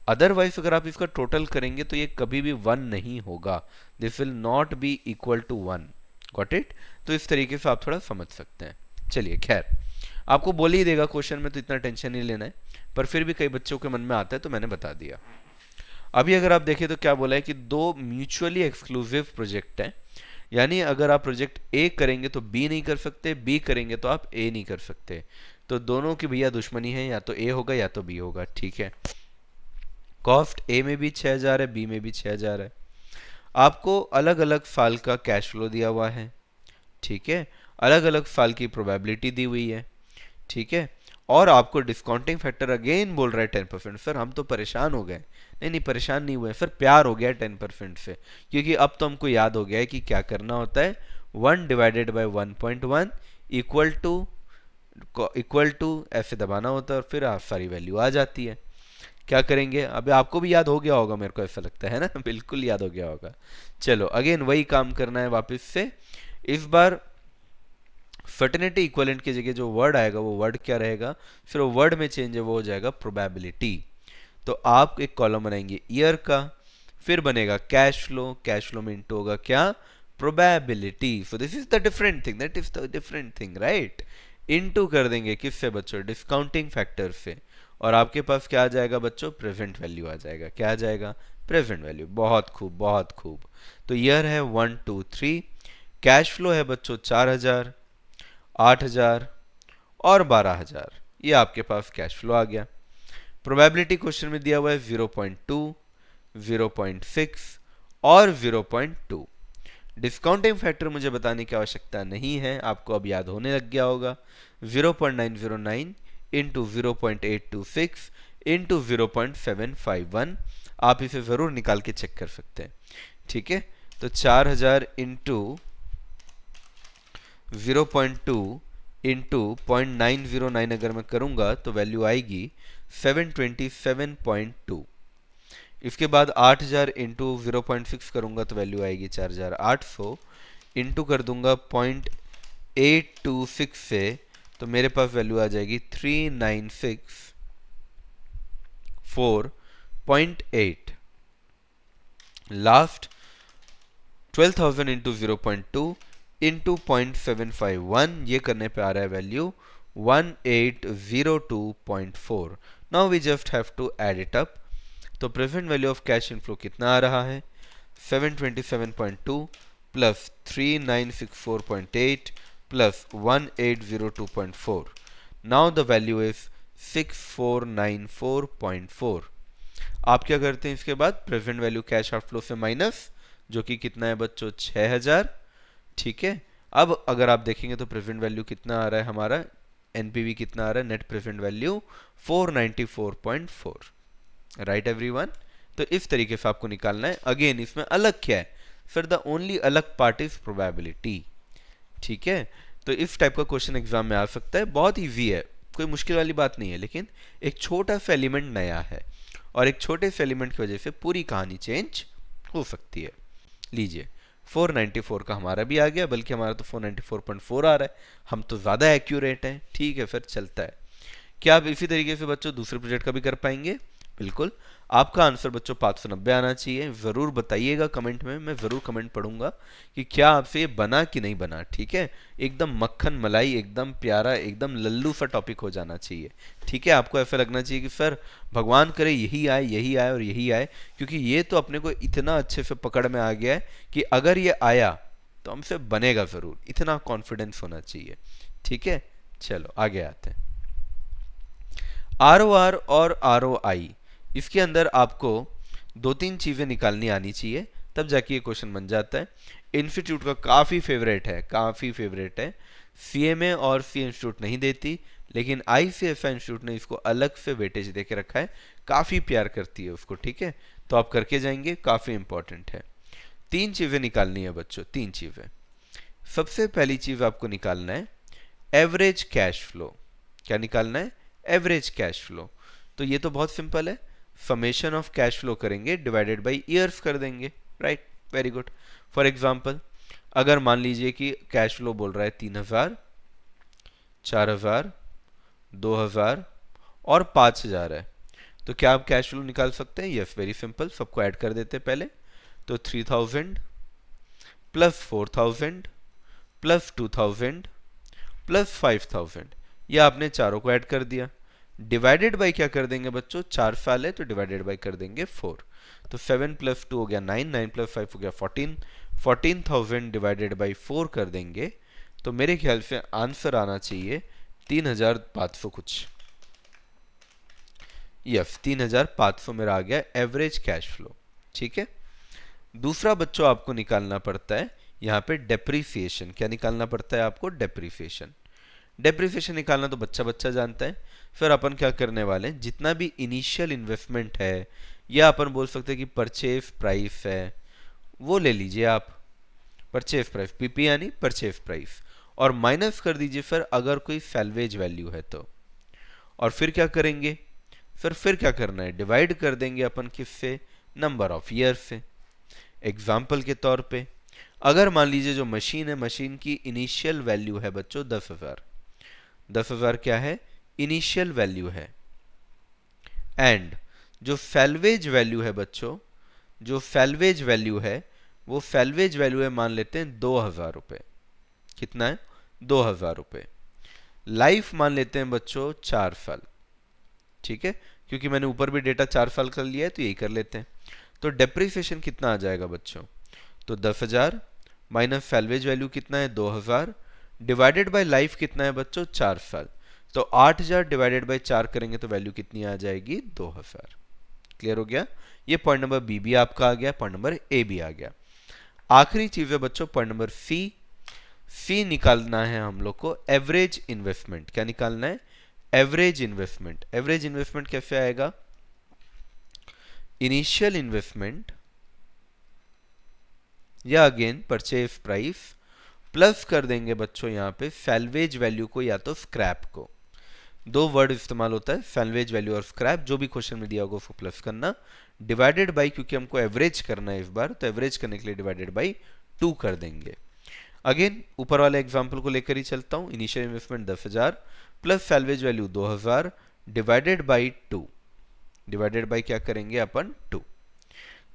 Speaker 1: अदरवाइज अगर आप इसका टोटल करेंगे तो ये कभी भी 1 नहीं होगा, this will not be equal to 1। Got it. तो इस तरीके से आप थोड़ा समझ सकते हैं। चलिए खैर, आपको बोल ही देगा क्वेश्चन में, तो इतना टेंशन नहीं लेना है, पर फिर भी कई बच्चों के मन में आता है तो मैंने बता दिया। अभी अगर आप देखें तो क्या बोला है कि दो म्यूचुअली एक्सक्लूसिव प्रोजेक्ट हैं, यानी अगर आप प्रोजेक्ट ए करेंगे तो बी नहीं कर सकते, बी करेंगे तो आप ए नहीं कर सकते। तो दोनों की भैया दुश्मनी है, या तो ए होगा या तो बी होगा, ठीक है। कॉस्ट ए में भी 6,000 है, बी में भी 6,000 है। आपको अलग अलग साल का कैश फ्लो दिया हुआ है, ठीक है, अलग अलग साल की प्रोबेबिलिटी दी हुई है, ठीक है। और आपको डिस्काउंटिंग फैक्टर अगेन बोल रहा है 10%। सर हम तो परेशान हो गए, नहीं नहीं परेशान नहीं हुए सर, प्यार हो गया 10% से, क्योंकि अब तो हमको याद हो गया है कि क्या करना होता है, 1 डिवाइडेड बाई 1.1 इक्वल टू ऐसे दबाना होता है, और फिर आप सारी वैल्यू आ जाती है। क्या करेंगे? अभी आपको भी याद हो गया होगा, मेरे को ऐसा लगता है ना बिल्कुल याद हो गया होगा। चलो अगेन वही काम करना है वापस से। इस बार फर्टिनिटी इक्विवेलेंट की जगह जो वर्ड आएगा वो वर्ड क्या रहेगा, फिर वो वर्ड में चेंज है वो हो जाएगा प्रोबेबिलिटी। तो आप एक कॉलम बनाएंगे ईयर का, फिर बनेगा कैश फ्लो, कैश फ्लो में इंटू होगा क्या, probability. So this is the different thing, that is the different thing, right. Into कर देंगे किससे बच्चों, डिस्काउंटिंग फैक्टर से, और आपके पास क्या आ जाएगा बच्चों, प्रेजेंट वैल्यू आ जाएगा। क्या आ जाएगा, प्रेजेंट वैल्यू। बहुत खूब बहुत खूब। तो ईयर है 1 2 3, कैश फ्लो है बच्चों 4000, 8000 और 12000, ये आपके पास कैश फ्लो आ गया। प्रोबेबिलिटी क्वेश्चन में दिया हुआ है 0.2, 0.6 और 0.2। डिस्काउंटिंग फैक्टर मुझे बताने की आवश्यकता नहीं है, आपको अब याद होने लग गया होगा। 0.909 इंटू 0.826 इंटू 0.751, आप इसे ज़रूर निकाल के चेक कर सकते हैं, ठीक है। तो 4000 इंटू 0.2 इंटू 0.909 अगर मैं करूंगा तो वैल्यू आएगी 727.2। इसके बाद 8000 इंटू 0.6 करूंगा तो वैल्यू आएगी 4800, इंटू कर दूंगा 0.826 से, तो मेरे पास वैल्यू आ जाएगी 3964.8। लास्ट 12,000 इंटू 0.2 इंटू 0.751, ये करने पे आ रहा है value 1802.4। Now we just have to add it up. तो present value of cash inflow कितना आ रहा है, 727.2 plus 3964.8 plus 1802.4। Now the value is 6494.4। आप क्या करते हैं इसके बाद, प्रेजेंट वैल्यू कैश आउटफ्लो से माइनस, जो कि कितना है बच्चों 6000, ठीक है। अब अगर आप देखेंगे तो प्रेजेंट वैल्यू कितना आ रहा है हमारा, एनपीवी कितना आ रहा है, net present value 494.4, right everyone. तो इस तरीके से आपको निकालना है। अगेन इसमें अलग क्या है, फिर द ओनली अलग पार्ट इज प्रोबेबिलिटी, ठीक है। तो इस टाइप का क्वेश्चन एग्जाम में आ सकता है, बहुत ईजी है, कोई मुश्किल वाली बात नहीं है, लेकिन एक छोटा सा एलिमेंट नया है, और एक छोटे से एलिमेंट की वजह से पूरी कहानी चेंज हो सकती है। लीजिए 494 का हमारा भी आ गया, बल्कि हमारा तो 494.4 आ रहा है, हम तो ज़्यादा एक्यूरेट हैं, ठीक है, फिर चलता है। क्या आप इसी तरीके से बच्चों दूसरे प्रोजेक्ट का भी कर पाएंगे? बिल्कुल। आपका आंसर बच्चों 590 आना चाहिए। ज़रूर बताइएगा कमेंट में, मैं ज़रूर कमेंट पढ़ूंगा कि क्या आपसे ये बना कि नहीं बना, ठीक है। एकदम मक्खन मलाई, एकदम प्यारा, एकदम लल्लू सा टॉपिक हो जाना चाहिए, ठीक है। आपको ऐसा लगना चाहिए कि सर भगवान करे यही आए और यही आए, क्योंकि ये तो अपने को इतना अच्छे से पकड़ में आ गया है कि अगर ये आया तो हमसे बनेगा ज़रूर, इतना कॉन्फिडेंस होना चाहिए, ठीक है। चलो आगे आते हैं। ROR और ROI, इसके अंदर आपको दो तीन चीज़ें निकालनी आनी चाहिए, तब जाके ये क्वेश्चन बन जाता है। इंस्टीट्यूट का काफ़ी फेवरेट है, काफ़ी फेवरेट है। CMA और सी इंस्टीट्यूट नहीं देती, लेकिन ICSI इंस्टीट्यूट ने इसको अलग से वेटेज दे के रखा है, काफ़ी प्यार करती है उसको, ठीक है। तो आप करके जाएंगे, काफ़ी इंपॉर्टेंट है। तीन चीज़ें निकालनी है बच्चों, तीन चीज़ें। सबसे पहली चीज़ आपको निकालना है एवरेज कैश फ्लो। क्या निकालना है, एवरेज कैश फ्लो। तो ये तो बहुत सिंपल है, समेशन ऑफ कैश फ्लो करेंगे, डिवाइडेड बाय ईयर्स कर देंगे, right, very good. For example अगर मान लीजिए कि कैश फ्लो बोल रहा है 3000, 4000, 2000 और 5000 है, तो क्या आप कैश फ्लो निकाल सकते हैं? यस, वेरी सिंपल, सबको ऐड कर देते हैं पहले। तो 3000 प्लस 4000 प्लस 2000 प्लस 5000, ये आपने चारों को ऐड कर दिया। डिवाइडेड बाई क्या कर देंगे बच्चों, 4 साल है तो डिवाइडेड बाई कर देंगे 4। तो 7 प्लस 2 हो गया 9, 9 प्लस 5 हो गया 14, 14,000 डिवाइडेड बाई 4 कर देंगे, तो मेरे ख्याल से आंसर आना चाहिए 3500 कुछ। यस, 3500 मेरा आ गया एवरेज कैश फ्लो, ठीक है। दूसरा बच्चों आपको निकालना पड़ता है यहाँ पे डेप्रीसिएशन। क्या निकालना पड़ता है आपको? डेप्रीसिएशन। डेप्रीसिएशन निकालना तो बच्चा बच्चा जानता है। फिर अपन क्या करने वाले हैं, जितना भी इनिशियल इन्वेस्टमेंट है, या अपन बोल सकते हैं कि परचेज प्राइस है, वो ले लीजिए आप, परचेज प्राइस, पीपी यानी परचेज प्राइस, और माइनस कर दीजिए फिर अगर कोई सैल्वेज वैल्यू है तो। और फिर क्या करेंगे, सर फिर क्या करना है, डिवाइड कर देंगे अपन किससे, नंबर ऑफ ईयर से। एग्जाम्पल के तौर पे अगर मान लीजिए जो मशीन है, मशीन की इनिशियल वैल्यू है बच्चों 10,000, 10,000 क्या है, इनिशियल वैल्यू है। एंड जो सैल्वेज वैल्यू है बच्चों, जो सैल्वेज वैल्यू है, वो सैल्वेज वैल्यू है मान लेते हैं 2,000 रुपए। कितना है, 2,000 रुपए। लाइफ मान लेते हैं बच्चों 4 साल, ठीक है, क्योंकि मैंने ऊपर भी डेटा 4 साल का लिया है तो यही कर लेते हैं। तो डेप्रिसिएशन कितना आ जाएगा बच्चों, तो 10,000 माइनस सैल्वेज वैल्यू कितना है 2,000 डिवाइडेड बाय लाइफ कितना है बच्चों 4 साल, तो 8,000 डिवाइडेड बाय 4 करेंगे तो वैल्यू कितनी आ जाएगी 2,000। क्लियर हो गया, ये पॉइंट नंबर बी भी आपका आ गया, पॉइंट नंबर ए भी आ गया। आखिरी चीज है बच्चों पॉइंट नंबर सी। सी निकालना है हम लोग को एवरेज इन्वेस्टमेंट। क्या निकालना है, एवरेज इन्वेस्टमेंट। एवरेज इन्वेस्टमेंट कैसे आएगा, इनिशियल इन्वेस्टमेंट या अगेन परचेज प्राइस प्लस कर देंगे बच्चों यहाँ पे सैल्वेज वैल्यू को या तो स्क्रैप को। दो वर्ड इस्तेमाल होता है, सैल्वेज वैल्यू और स्क्रैप, जो भी क्वेश्चन में दिया होगा उसको प्लस करना, डिवाइडेड बाई, क्योंकि हमको एवरेज करना है इस बार तो एवरेज करने के लिए डिवाइडेड बाई 2 कर देंगे। अगेन ऊपर वाले एग्जांपल को लेकर ही चलता हूं, initial investment 10,000 plus salvage value 2,000 divided by 2, divided by क्या करेंगे अपन 2,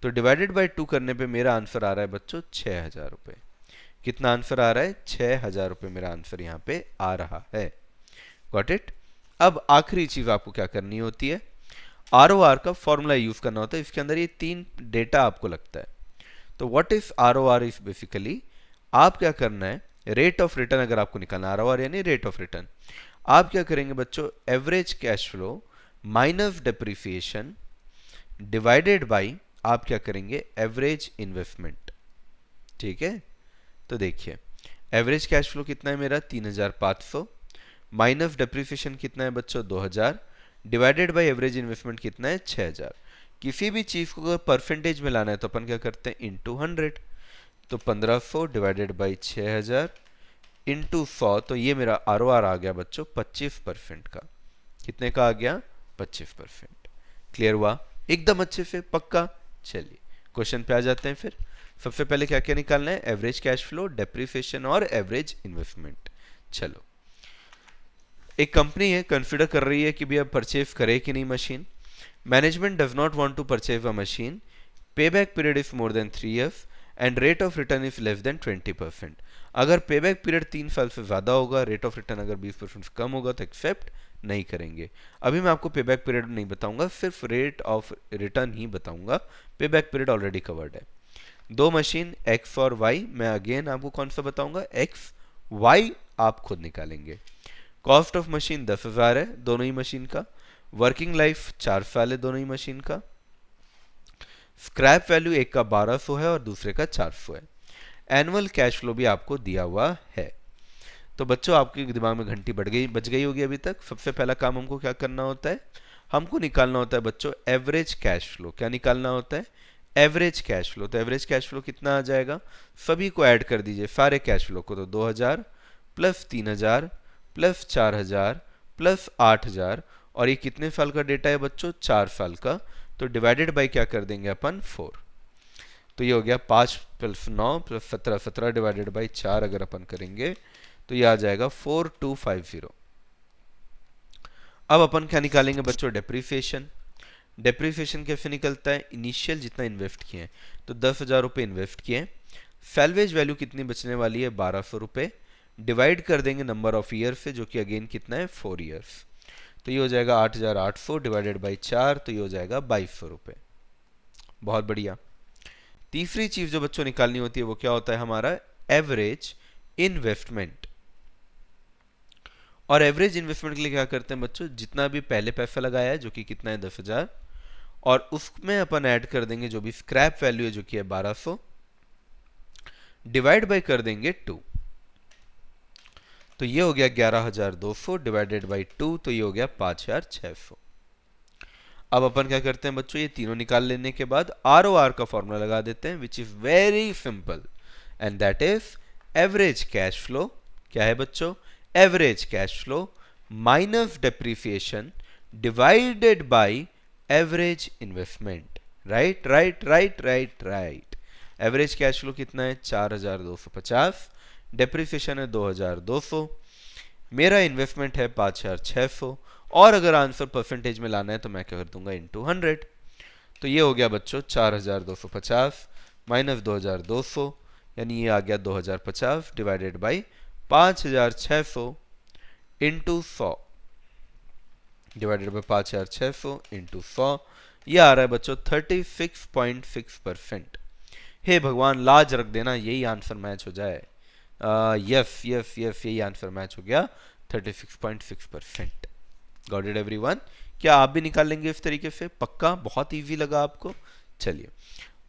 Speaker 1: तो डिवाइडेड बाई 2 करने पे मेरा आंसर आ रहा है बच्चों 6,000 रुपए। कितना आंसर आ रहा है, 6,000 रुपए मेरा आंसर यहाँ पे आ रहा है। Got it. अब आखिरी चीज आपको क्या करनी होती है, आरओआर का फॉर्मूला यूज करना होता है। इसके अंदर ये 3 डेटा आपको लगता है। तो what is ROR is basically, आप क्या करना है, रेट ऑफ रिटर्न अगर आपको निकालना, आरओआर यानी रेट ऑफ रिटर्न, आप क्या करेंगे बच्चों, average cash flow minus depreciation divided by आप क्या करेंगे, एवरेज इन्वेस्टमेंट। ठीक है, तो देखिए एवरेज कैश फ्लो कितना है मेरा 3,500 माइनस डेप्रिसिएशन कितना है बच्चों 2,000 डिवाइडेड बाय एवरेज इन्वेस्टमेंट कितना है 6,000। किसी भी चीज को अगर परसेंटेज में लाना है तो अपन क्या करते हैं इनटू 100, तो 1,500 डिवाइडेड बाई 6,000 इंटू 100, तो ये मेरा आरओआर आ गया बच्चों 25% का। कितने का आ गया, 25%। क्लियर हुआ एकदम अच्छे से, पक्का। चलिए क्वेश्चन पे आ जाते हैं फिर। सबसे पहले क्या क्या निकालना है, एवरेज कैश फ्लो, डेप्रिसिएशन और एवरेज इन्वेस्टमेंट। चलो, एक कंपनी है कंसिडर कर रही है कि भी अब परचेज करे कि नहीं machine. Management does not want to purchase a machine, payback period is more than 3 years and rate of return is less than 20%। अगर पे बैक पीरियड 3 साल से ज्यादा होगा, रेट ऑफ रिटर्न अगर 20% से कम होगा तो एक्सेप्ट नहीं करेंगे। अभी मैं आपको पे बैक पीरियड नहीं बताऊंगा, सिर्फ रेट ऑफ रिटर्न ही बताऊंगा, पे बैक पीरियड ऑलरेडी कवर्ड है। दो मशीन एक्स और वाई, मैं अगेन आपको कौन सा बताऊंगा, एक्स वाई आप खुद निकालेंगे। कॉस्ट ऑफ मशीन 10,000 है दोनों ही मशीन का, वर्किंग लाइफ 4 साल है दोनों ही मशीन का, स्क्रैप वैल्यू एक का 1,200 है और दूसरे का 400 है। एनुअल कैश फ्लो भी आपको दिया हुआ है। तो बच्चों आपके दिमाग में घंटी बज गई होगी अभी तक। सबसे पहला काम हमको क्या करना होता है, हमको निकालना होता है बच्चों एवरेज कैश फ्लो। क्या निकालना होता है, एवरेज कैश फ्लो। तो एवरेज कैश फ्लो कितना आ जाएगा, सभी को ऐड कर दीजिए सारे कैश फ्लो को, तो 2,000 प्लस 3,000 प्लस 4,000 प्लस 8,000, और ये कितने साल का डेटा है बच्चों, 4 साल का, तो डिवाइडेड बाई क्या कर देंगे अपन 4। तो ये हो गया 5 प्लस 9 प्लस 17, 17 डिवाइडेड बाई 4 अगर अपन करेंगे तो ये आ जाएगा 4,250। अब अपन क्या निकालेंगे बच्चों, डेप्रिसिएशन। डेप्रिसिएशन कैसे निकलता है, इनिशियल जितना इन्वेस्ट किए, तो 10,000 रुपये इन्वेस्ट किए, सैल्वेज वैल्यू कितनी बचने वाली है 1,200 रुपये, डिवाइड कर देंगे नंबर ऑफ ईयर से जो कि अगेन कितना है 4 ईयर्स, तो ये हो जाएगा 8,800 डिवाइडेड बाई 4, तो ये हो जाएगा 2,200 रुपये। बहुत बढ़िया। तीसरी चीज जो बच्चों निकालनी होती है वो क्या होता है हमारा, एवरेज इन्वेस्टमेंट। और एवरेज इन्वेस्टमेंट के लिए क्या करते हैं बच्चों, जितना भी पहले पैसा लगाया है जो कि कितना है 10,000, और उसमें अपन ऐड कर देंगे जो भी स्क्रैप वैल्यू है जो कि है 1,200, डिवाइड बाय कर देंगे 2, तो ये हो गया 11,200 डिवाइडेड बाई 2, तो ये हो गया 5,600। अब अपन क्या करते हैं बच्चों, ये तीनों निकाल लेने के बाद आरओआर का फॉर्मूला लगा देते हैं which is very simple, and that is average cash flow. क्या है बच्चों, average cash flow minus depreciation divided by average investment. Right right right right right. Average cash flow कितना है 4250, डेप्रिसिएशन है 2200, मेरा इन्वेस्टमेंट है 5600, और अगर आंसर परसेंटेज में लाना है तो मैं क्या कर दूंगा इंटू 100। तो ये हो गया बच्चों 4250 माइनस 2200, यानी ये आ गया 2050 divided by 5600 into 100 divided by 5600 into 100, ये आ रहा है बच्चों 36.6%। हे भगवान लाज रख देना यही आंसर मैच हो जाए। यस यस यस, यही आंसर मैच हो गया 36.6%। Got it everyone? क्या आप भी निकाल लेंगे इस तरीके से? पक्का? बहुत इजी लगा आपको? चलिए,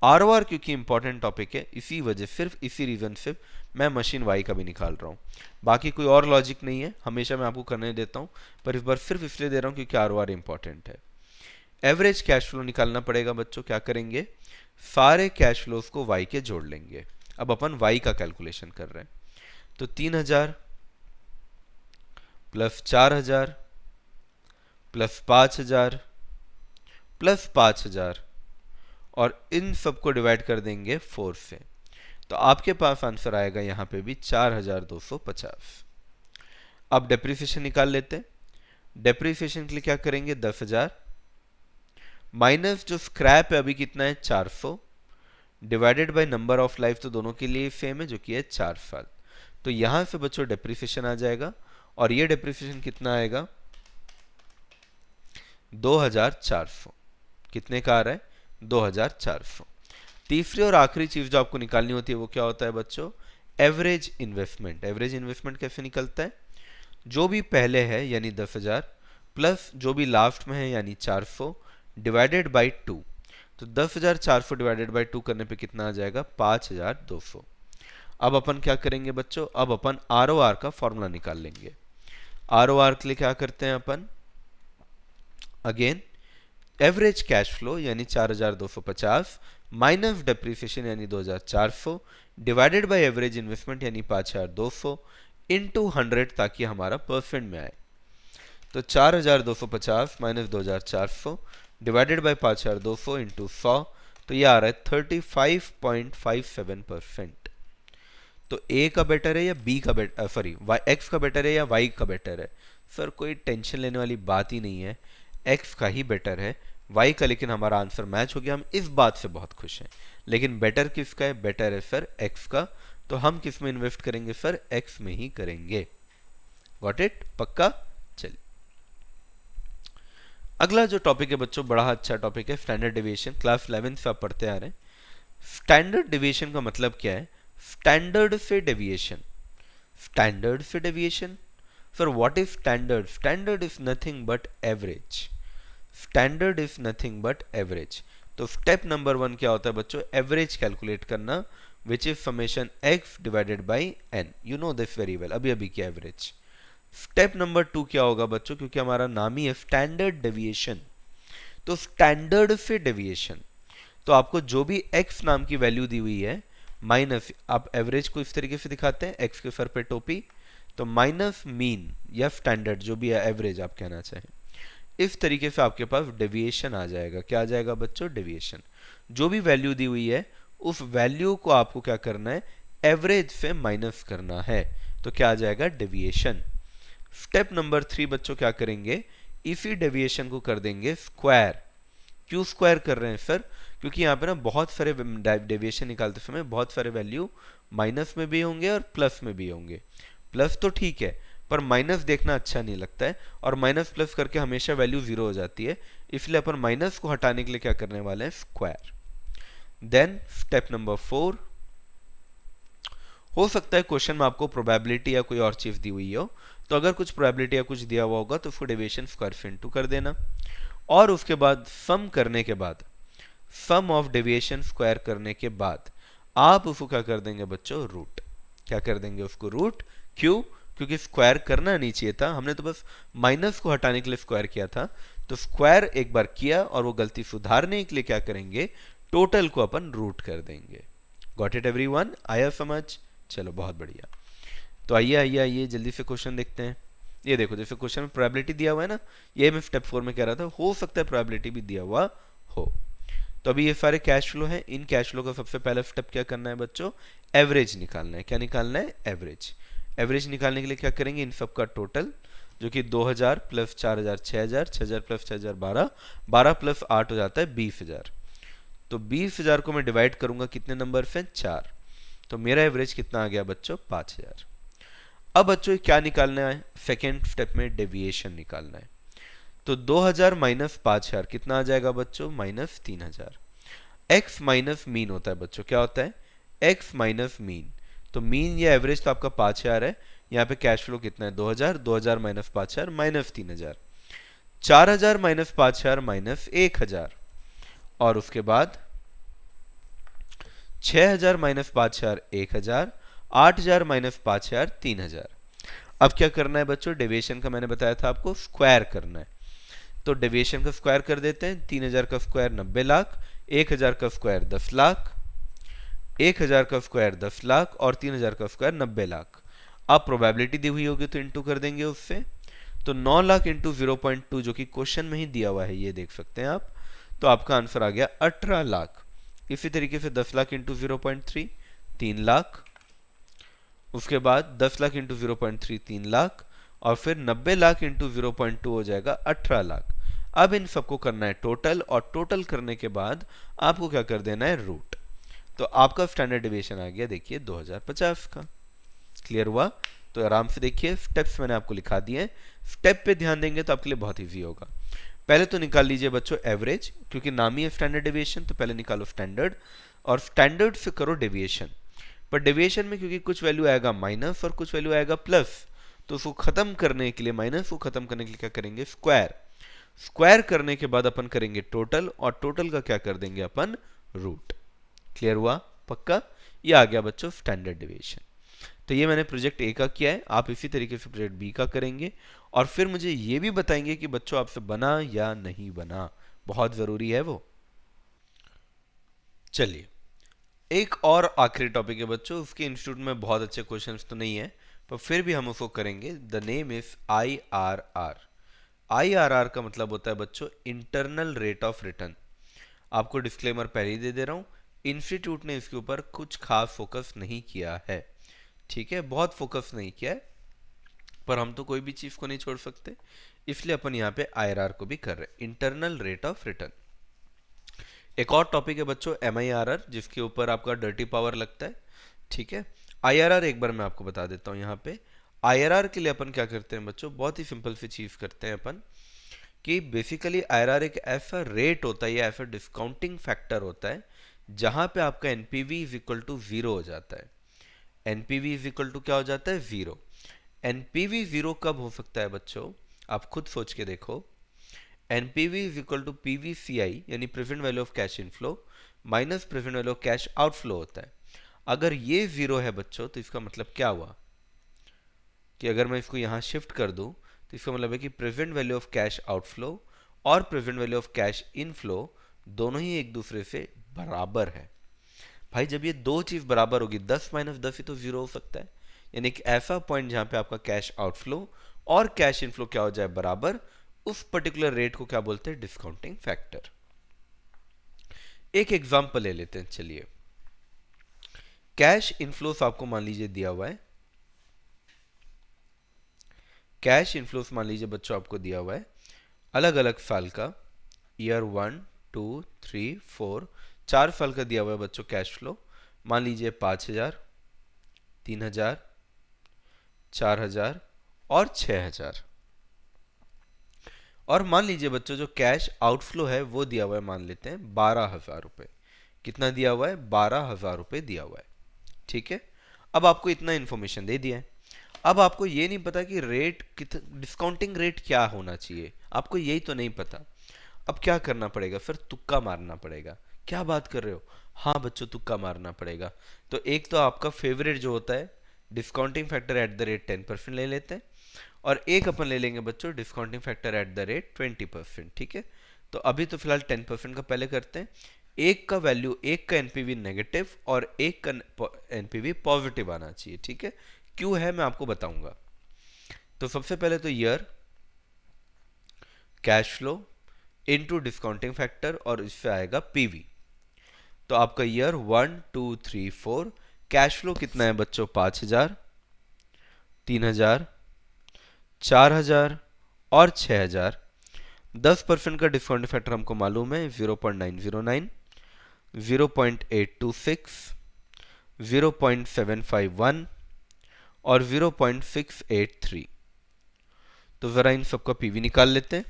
Speaker 1: आरओआर क्योंकि इंपॉर्टेंट टॉपिक है, इसी वजह सिर्फ इसी रीजन से मैं मशीन वाई का भी निकाल रहा हूँ। बाकी कोई और लॉजिक नहीं है, हमेशा मैं आपको करने देता हूँ, पर इस बार सिर्फ इसलिए दे रहा हूँ क्योंकि आरओआर इंपॉर्टेंट है। एवरेज कैश फ्लो निकालना पड़ेगा बच्चों। क्या करेंगे, सारे कैश फ्लोज को वाई के जोड़ लेंगे। अब अपन वाई का कैलकुलेशन कर रहे हैं, तो 3000 प्लस 4000 प्लस 5000 प्लस 5000, और इन सबको डिवाइड कर देंगे 4 से, तो आपके पास आंसर आएगा यहां पे भी 4250। अब डेप्रिसिएशन निकाल लेते हैं। डेप्रिसिएशन के लिए क्या करेंगे, 10,000 माइनस जो स्क्रैप है अभी कितना है 400, divided by number of life, तो दोनों के लिए सेम है जो कि है 4 साल। तो यहां से बच्चों डेप्रिसिएशन आ जाएगा, और ये डेप्रिसिएशन कितना आएगा 2400। कितने का आ रहा है 2400। तीसरी और आखिरी चीज जो आपको निकालनी होती है वो क्या होता है बच्चों, एवरेज इन्वेस्टमेंट। एवरेज इन्वेस्टमेंट कैसे निकलता है, जो भी पहले है यानी 10,000 प्लस जो भी लास्ट में है यानी 400 डिवाइडेड बाई 2, तो 10,400 डिवाइडेड बाई 2 करने पे कितना आ जाएगा 5,200। अब अपन क्या करेंगे बच्चों, अब अपन आरओआर का फॉर्मूला निकाल लेंगे। आरओआर के लिए क्या करते हैं अपन, अगेन एवरेज कैश फ्लो यानी 4250 माइनस डेप्रिसिएशन यानी 2400 डिवाइडेड बाय एवरेज इन्वेस्टमेंट यानी 5200 इनटू 100, ताकि हमारा परसेंट में आए। तो 4250 माइनस 2400 डिवाइडेड बाय 5200 इंटू 100, तो ये आ रहा है 35.57%। तो ए का बेटर है या बी का बेटर, सॉरी एक्स का बेटर है या वाई का बेटर है? सर कोई टेंशन लेने वाली बात ही नहीं है, एक्स का ही बेटर है। वाई का लेकिन हमारा आंसर मैच हो गया, हम इस बात से बहुत खुश हैं। लेकिन बेटर किसका है, बेटर है सर एक्स का। तो हम किस में इन्वेस्ट करेंगे सर, एक्स में ही करेंगे। Got it? पक्का? चलिए, अगला जो टॉपिक है बच्चों बड़ा अच्छा टॉपिक है, स्टैंडर्ड डेविएशन। क्लास 11 से आप पढ़ते आ रहे हैं। स्टैंडर्ड डेविएशन का मतलब क्या है, स्टैंडर्ड से डेविएशन। स्टैंडर्ड से deviation, sir what is standard? Standard is nothing but average. Standard is nothing but average. तो स्टेप नंबर 1 क्या होता है बच्चों, एवरेज कैलकुलेट करना, which is summation x divided by n। You know this very well, अभी अभी क्या average. Step number 2 क्या होगा बच्चों, क्योंकि हमारा नाम ही है स्टैंडर्ड डेविएशन, तो स्टैंडर्ड से डेविएशन, तो आपको जो भी x नाम की वैल्यू दी हुई है माइनस, आप एवरेज को इस तरीके से दिखाते हैं, x के सर पे टोपी, तो माइनस मीन या स्टैंडर्ड जो भी है, एवरेज आप कहना चाहें, इस तरीके से आपके पास डेविएशन आ जाएगा। क्या आ जाएगा बच्चों, डेविएशन। जो भी वैल्यू दी हुई है उस वैल्यू को आपको क्या करना है, एवरेज से माइनस करना है, तो क्या आ जाएगा, डेविएशन। स्टेप नंबर 3 बच्चों क्या करेंगे, इसी डेविएशन को कर देंगे स्क्वायर। क्यों स्क्वायर कर रहे हैं सर, क्योंकि यहाँ पे ना बहुत सारे डेविएशन निकालते समय बहुत सारे वैल्यू माइनस में भी होंगे और प्लस में भी होंगे। प्लस तो ठीक है, पर माइनस देखना अच्छा नहीं लगता है, और माइनस प्लस करके हमेशा वैल्यू 0 हो जाती है, इसलिए अपन माइनस को हटाने के लिए क्या करने वाले हैं, स्क्वायर। देन स्टेप नंबर 4, हो सकता है क्वेश्चन में आपको प्रोबेबिलिटी या कोई और चीज दी हुई हो, तो अगर कुछ प्रोबेबिलिटी या कुछ दिया हुआ होगा तो उसको डेविएशन स्क्वायर से इनटू कर देना, और उसके बाद सम करने के बाद, सम ऑफ डेविएशन स्क्वायर करने के बाद आप उसको क्या कर देंगे बच्चों, रूट। क्या कर देंगे उसको, रूट। क्यों, क्योंकि स्क्वायर करना नहीं चाहिए था, हमने तो बस माइनस को हटाने के लिए स्क्वायर किया था, तो स्क्वायर एक बार किया और वो गलती सुधारने के लिए क्या करेंगे, टोटल को अपन रूट कर देंगे। Got it everyone? आया समझ? चलो बहुत बढ़िया। तो आइए आइए आइए जल्दी से क्वेश्चन देखते हैं। ये देखो जैसे क्वेश्चन में प्रोबेबिलिटी दिया हुआ है ना, ये मैं स्टेप 4 में कह रहा था, हो सकता है प्रोबेबिलिटी भी दिया हुआ हो। तो अभी ये सारे कैश फ्लो हैं, इन कैश फ्लो का सबसे पहला स्टेप क्या करना है बच्चों, एवरेज निकालना है। क्या निकालना है, एवरेज। एवरेज निकालने के लिए क्या करेंगे, इन सब का टोटल, जो कि 2000 प्लस 4000 6000, 6000 प्लस 6000 12, 12 प्लस 8 हो जाता है 20000। तो 20000 को मैं डिवाइड करूंगा कितने नंबर से, 4। तो मेरा एवरेज कितना आ गया बच्चों, 5000। अब बच्चों क्या निकालना है, सेकेंड स्टेप में डेविएशन निकालना है। तो 2000 माइनस 5000 कितना आ जाएगा बच्चों, माइनस 3000। एक्स माइनस मीन होता है बच्चों, क्या होता है, एक्स माइनस मीन। तो मीन या एवरेज तो आपका 5000 है, यहाँ पे कैश फ्लो कितना है 2000, 2000 माइनस 5000 माइनस 3000, 4000 माइनस 5000 माइनस 1000, और उसके बाद 6000 माइनस 5000 1000, 8000 माइनस 5000 3000। अब क्या करना है बच्चों, डेविएशन का मैंने बताया था आपको स्क्वायर करना है। तो डेविएशन का स्क्वायर कर देते हैं, 3000 का स्क्वायर 90 लाख, 1000 का स्क्वायर 10 लाख, 1000 का स्क्वायर 10 लाख और 3000 का स्क्वायर 90 लाख। अब प्रोबेबिलिटी दी हुई होगी तो इंटू कर देंगे उससे। तो 9 लाख इंटू 0.2 जो कि क्वेश्चन में ही दिया हुआ है, ये देख सकते हैं आप। तो आपका आंसर आ गया 18 लाख। इसी तरीके से 10 लाख इंटू 0.3 3 लाख, उसके बाद 10 लाख इंटू 0.3 3 लाख, और फिर 90 लाख इंटू 0.2 हो जाएगा 18 लाख। अब इन सबको करना है टोटल, और टोटल करने के बाद आपको क्या कर देना है, रूट। तो आपका स्टैंडर्ड डिविएशन आ गया देखिए 2050 का। क्लियर हुआ। तो आराम से देखिए, स्टेप्स मैंने आपको लिखा दिए हैं, स्टेप पे ध्यान देंगे तो आपके लिए बहुत ईजी होगा। पहले तो निकाल लीजिए बच्चों एवरेज, क्योंकि नाम ही है स्टैंडर्ड डेविएशन, तो पहले निकालो स्टैंडर्ड, और स्टैंडर्ड से करो डेविएशन। पर डेविएशन में क्योंकि कुछ वैल्यू आएगा माइनस और कुछ वैल्यू आएगा प्लस, तो उसको खत्म करने के लिए, माइनस को खत्म करने के लिए क्या करेंगे, स्क्वायर। स्क्वायर करने के बाद अपन करेंगे टोटल, और टोटल का क्या कर देंगे अपन, रूट। क्लियर हुआ, पक्का। ये आ गया बच्चों स्टैंडर्ड डेविएशन। तो ये मैंने प्रोजेक्ट ए का किया है, आप इसी तरीके से प्रोजेक्ट बी का करेंगे, और फिर मुझे ये भी बताएंगे कि बच्चों आपसे बना या नहीं बना, बहुत जरूरी है वो। चलिए, एक और आखिरी टॉपिक है बच्चों, उसके इंस्टीट्यूट में बहुत अच्छे क्वेश्चंस तो नहीं है, पर फिर भी हम उसको करेंगे। The name is IRR। IRR का मतलब होता है बच्चों इंटरनल रेट ऑफ रिटर्न। आपको डिस्क्लेमर पहले ही दे दे रहा हूं, इंस्टीट्यूट ने इसके ऊपर कुछ खास फोकस नहीं किया है, ठीक है, बहुत फोकस नहीं किया है, पर हम तो कोई भी चीज को नहीं छोड़ सकते, इसलिए अपन यहाँ पे IRR को भी कर रहे हैं, इंटरनल रेट ऑफ रिटर्न। एक और टॉपिक है बच्चों MIRR, जिसके ऊपर आपका डर्टी पावर लगता है, ठीक है। IRR एक बार मैं आपको बता देता हूँ यहाँ पे। IRR के लिए अपन क्या करते हैं बच्चों, बहुत ही सिंपल सी चीज करते हैं अपन, कि बेसिकली IRR एक ऐसा रेट होता है या ऐसा डिस्काउंटिंग फैक्टर होता है जहां पे आपका एनपीवी इज इक्वल टू 0 हो जाता है। एनपीवी इज इक्वल टू क्या हो जाता है, 0। एनपीवी 0 कब हो सकता है बच्चों, आप खुद सोच के देखो। NPV is equal to PVCI, यानी present value of cash inflow minus present value of cash outflow होता है। अगर ये 0 है बच्चों, तो इसका मतलब क्या हुआ, कि अगर मैं इसको यहां शिफ्ट कर दूं, तो इसका मतलब है कि present value of cash outflow और present value of cash inflow दोनों ही एक दूसरे से बराबर है। भाई जब ये दो चीज बराबर होगी, 10 माइनस 10 ही तो 0 हो सकता है। यानी एक ऐसा पॉइंट जहां पे आपका कैश आउटफ्लो और कैश इनफ्लो क्या हो जाए, बराबर, उस पर्टिकुलर रेट को क्या बोलते हैं, डिस्काउंटिंग फैक्टर। एक एग्जांपल ले लेते हैं, चलिए। कैश इनफ्लोस आपको मान लीजिए दिया हुआ है, कैश इनफ्लोस मान लीजिए बच्चों आपको दिया हुआ है, अलग अलग साल का, ईयर 1 2 3 4, 4 साल का दिया हुआ है बच्चों कैश फ्लो। मान लीजिए 5000, 3000, 4000 और 6000। और मान लीजिए बच्चों जो कैश आउटफ्लो है वो दिया हुआ है, मान लेते हैं 12,000 रुपए। कितना दिया हुआ है, 12,000 रुपए दिया हुआ है, ठीक है। अब आपको इतना इंफॉर्मेशन दे दिया है, अब आपको ये नहीं पता कि रेट डिस्काउंटिंग रेट क्या होना चाहिए, आपको यही तो नहीं पता। अब क्या करना पड़ेगा, फिर तुक्का मारना पड़ेगा। क्या बात कर रहे हो, हाँ बच्चों तुक्का मारना पड़ेगा। तो एक तो आपका फेवरेट जो होता है discounting factor at the rate 10% ले लेते हैं, और एक अपन ले लेंगे बच्चों discounting factor at the rate 20%, ठीक है। तो अभी तो फिलहाल 10% का पहले करते हैं। एक का वैल्यू, एक का एनपीवी नेगेटिव और एक का एनपीवी पॉजिटिव आना चाहिए, ठीक है। क्यों है मैं आपको बताऊंगा। तो सबसे पहले तो year, cash flow into discounting factor और इससे आएगा पीवी। तो आपका ईयर 1 2 3 4, कैश फ्लो कितना है बच्चों 5,000, 3,000, 4,000 और 6,000। 10% का डिस्काउंट फैक्टर हमको मालूम है 0.909, 0.826, 0.751 और 0.683। तो ज़रा इन सबका पीवी निकाल लेते हैं।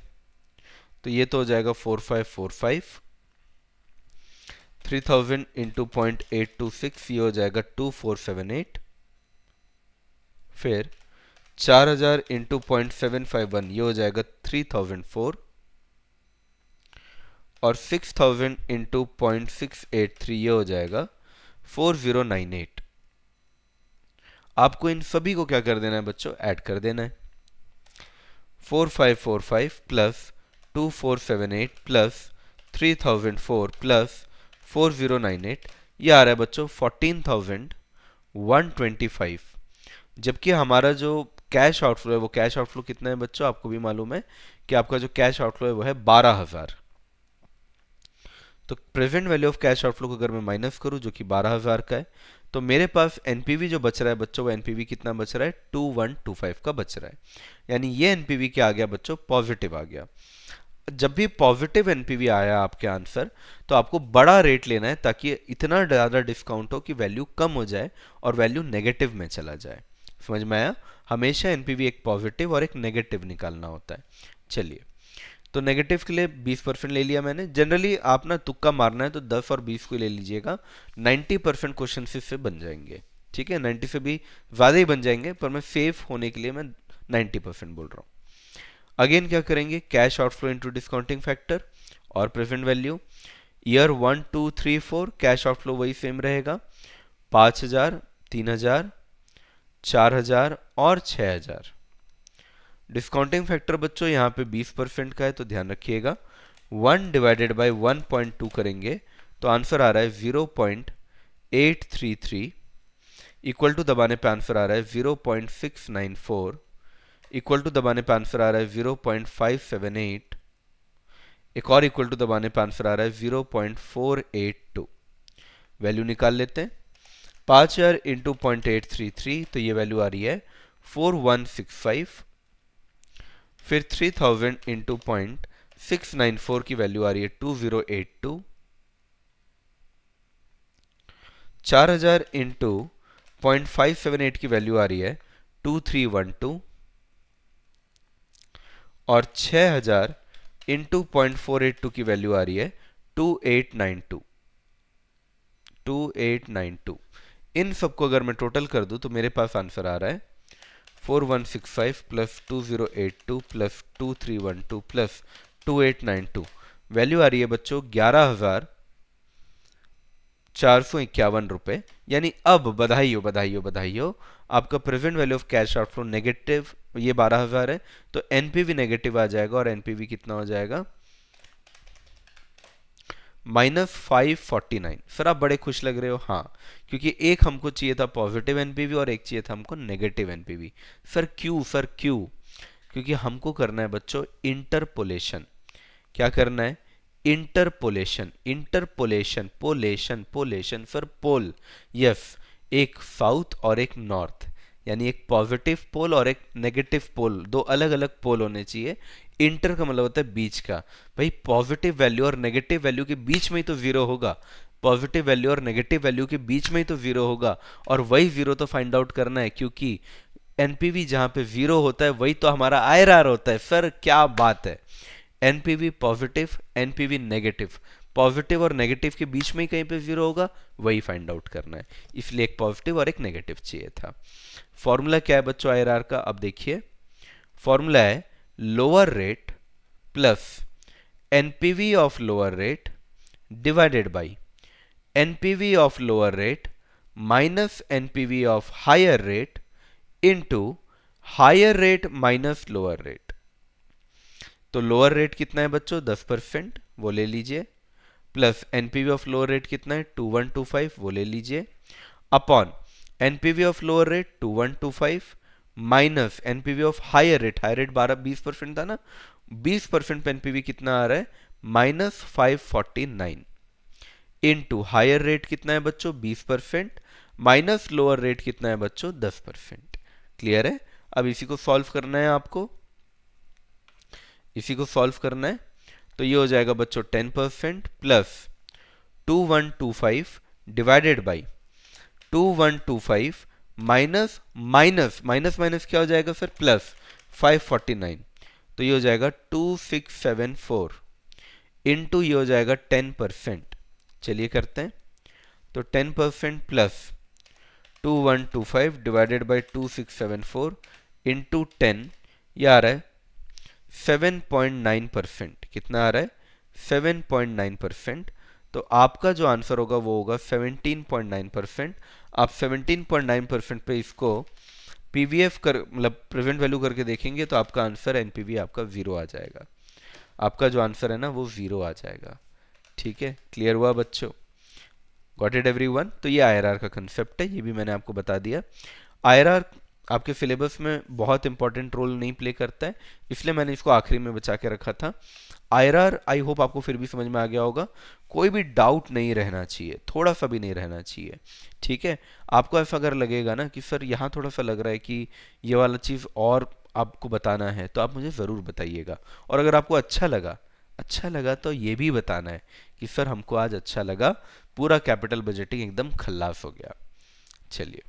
Speaker 1: तो ये तो हो जाएगा 4545, 3000 इंटू 0.826 ये हो जाएगा 2478, फिर 4000 इंटू 0.751 ये हो जाएगा 3004 और 6000 इंटू 0.683 ये हो जाएगा 4098। आपको इन सभी को क्या कर देना है बच्चों, ऐड कर देना है। 4545 प्लस 2478 प्लस 3004 प्लस 4098 ये आ रहा है बच्चों 14,125। जबकि हमारा जो कैश आउटफ्लो है वो कैश आउटफ्लो कितना है बच्चों, आपको भी मालूम है कि आपका जो कैश आउटफ्लो है वो है 12,000। तो present value of cash outflow को अगर मैं माइनस करूं जो कि 12,000 का है, तो मेरे पास एनपीवी जो बच रहा है बच्चों, वो एनपीवी कितना बच रहा है 2125 का बच रहा है। यानी ये एनपीवी क्या आ गया बच्चों, पॉजिटिव आ गया। जब भी पॉजिटिव एनपीवी आया आपके आंसर, तो आपको बड़ा रेट लेना है ताकि इतना ज़्यादा डिस्काउंट हो कि वैल्यू कम हो जाए और वैल्यू नेगेटिव में चला जाए। समझ में आया? हमेशा एनपीवी एक पॉजिटिव और एक नेगेटिव निकालना होता है। चलिए, तो नेगेटिव के लिए 20% ले लिया मैंने। जनरली आप ना तुक्का मारना है तो 10 और 20 को ले लीजिएगा, 90% क्वेश्चन से बन जाएंगे। ठीक है, 90 से भी ज़्यादा ही बन जाएंगे, पर मैं सेफ होने के लिए मैं 90% बोल रहा हूँ। अगेन क्या करेंगे, cash outflow into discounting factor और present value. Year 1 2 3 4 cash outflow वही सेम रहेगा, 5,000, 3,000, 4,000 और 6,000। डिस्काउंटिंग फैक्टर बच्चों यहाँ पे 20% का है तो ध्यान रखिएगा। 1 डिवाइडेड बाई 1.2 करेंगे तो आंसर आ रहा है 0.833, इक्वल टू दबाने पे आंसर आ रहा है 0.694, इक्वल टू दबाने पे आंसर आ रहा है 0.578, एक और इक्वल टू दबाने पे आंसर आ रहा है 0.482। वैल्यू निकाल लेते हैं। 5,000 इंटू 0.833 तो ये वैल्यू आ रही है 4165, फिर 3000 इंटू 0.694 की वैल्यू आ रही है 2082, 4,000 इंटू 0.578 की वैल्यू आ रही है 2312 और 6,000 इंटू 0.482 की वैल्यू आ रही है 2892। 2892 इन सबको अगर मैं टोटल कर दूं तो मेरे पास आंसर आ रहा है 4165 प्लस 2082 प्लस 2312 प्लस 2892। वैल्यू आ रही है बच्चों 11,451 रुपए। यानी अब बधाई हो बधाई हो बधाई हो, आपका present value of cash outflow negative ये 12,000 है, तो एनपीवी नेगेटिव आ जाएगा और एनपीवी कितना हो जाएगा -549। सर आप बड़े खुश लग रहे हो। हाँ, क्योंकि एक हमको चाहिए था पॉजिटिव एनपीवी और एक चाहिए था हमको नेगेटिव एनपीवी। सर क्यों, सर क्यों? क्योंकि हमको करना है बच्चों इंटरपोलेशन। क्या करना है? इंटरपोलेशन। इंटरपोलेशन, पोलेशन पोलेशन सर पोल, यस, एक साउथ और एक नॉर्थ, यानी एक पॉजिटिव पोल और एक नेगेटिव पोल, दो अलग अलग पोल होने चाहिए। इंटर का मतलब होता है बीच का। भाई पॉजिटिव वैल्यू और नेगेटिव वैल्यू के बीच में ही तो जीरो होगा, पॉजिटिव वैल्यू और नेगेटिव वैल्यू के बीच में ही तो जीरो होगा, और वही जीरो तो फाइंड आउट करना है, क्योंकि एनपीवी जहां पे जीरो होता है वही तो हमारा आईआरआर होता है। सर क्या बात है, NPV positive, NPV negative, positive और नेगेटिव के बीच में ही कहीं पे जीरो होगा, वही फाइंड आउट करना है। इसलिए एक पॉजिटिव और एक नेगेटिव चाहिए था। फॉर्मूला क्या है बच्चों आईआरआर का? अब देखिए, फॉर्मूला है lower rate plus NPV of lower rate divided by NPV of lower rate minus NPV of higher rate into higher rate minus lower rate. तो लोअर रेट कितना है बच्चों 10%, वो ले लीजिए, plus NPV of lower rate कितना है 2125, वो ले लीजिए, upon NPV of lower rate 2125 minus NPV of higher rate, higher rate 20% था ना, 20% पे एनपीवी कितना आ रहा है, -549, इनटू हायर रेट कितना है बच्चों 20%, माइनस लोअर रेट कितना है बच्चों 10%। क्लियर है? अब इसी को सॉल्व करना है आपको, इसी को सॉल्व करना है। तो ये हो जाएगा बच्चों 10% plus 2125 divided by 2125 minus minus minus minus क्या हो जाएगा सर, प्लस 549, तो ये हो जाएगा 2674 इनटू ये हो जाएगा 10%। चलिए करते हैं। तो 10% प्लस 2125 डिवाइडेड बाई 2674 इंटू 10, ये आ रहा है 7.9%। कितना आ रहा है, 7.9%। तो आपका जो आंसर होगा वो होगा 17.9%। आप 17.9% पे इसको पीवीएफ कर मतलब प्रेजेंट वैल्यू करके देखेंगे तो आपका आंसर एनपीवी आपका 0 आ जाएगा। आपका जो आंसर है ना वो 0 आ जाएगा। ठीक है, क्लियर हुआ बच्चों? Got it everyone? तो ये आईआरआर का कंसेप्ट है, ये भी मैंने आपको बता दिया। आईआरआर आपके सिलेबस में बहुत इंपॉर्टेंट रोल नहीं प्ले करता है, इसलिए मैंने इसको आखिरी में बचा के रखा था। आईआरआर आई होप आपको फिर भी समझ में आ गया होगा। कोई भी डाउट नहीं रहना चाहिए, थोड़ा सा भी नहीं रहना चाहिए। ठीक है, आपको ऐसा अगर लगेगा ना कि सर यहाँ थोड़ा सा लग रहा है कि ये वाला चीज़ और आपको बताना है, तो आप मुझे ज़रूर बताइएगा। और अगर आपको अच्छा लगा तो ये भी बताना है कि सर हमको आज अच्छा लगा, पूरा कैपिटल बजटिंग एकदम खल्लास हो गया। चलिए,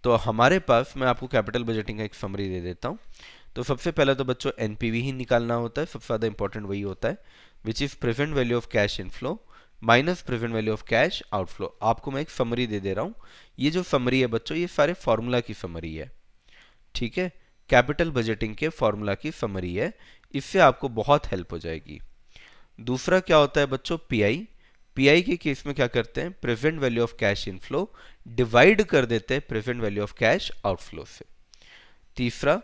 Speaker 1: तो हमारे पास मैं आपको कैपिटल बजटिंग का एक समरी दे देता हूँ। तो सबसे पहले तो बच्चों एनपीवी ही निकालना होता है, सबसे ज़्यादा इंपॉर्टेंट वही होता है, which is present value of cash inflow minus present value of cash outflow. आपको मैं एक समरी दे दे रहा हूँ। ये जो समरी है बच्चों, ये सारे फॉर्मूला की समरी है। ठीक है, कैपिटल बजटिंग के फॉर्मूला की समरी है, इससे आपको बहुत हेल्प हो जाएगी। दूसरा क्या होता है बच्चों, पीआई। पीआई के केस में क्या करते हैं, present value of cash inflow divide कर देते हैं present value of cash outflow से। तीसरा,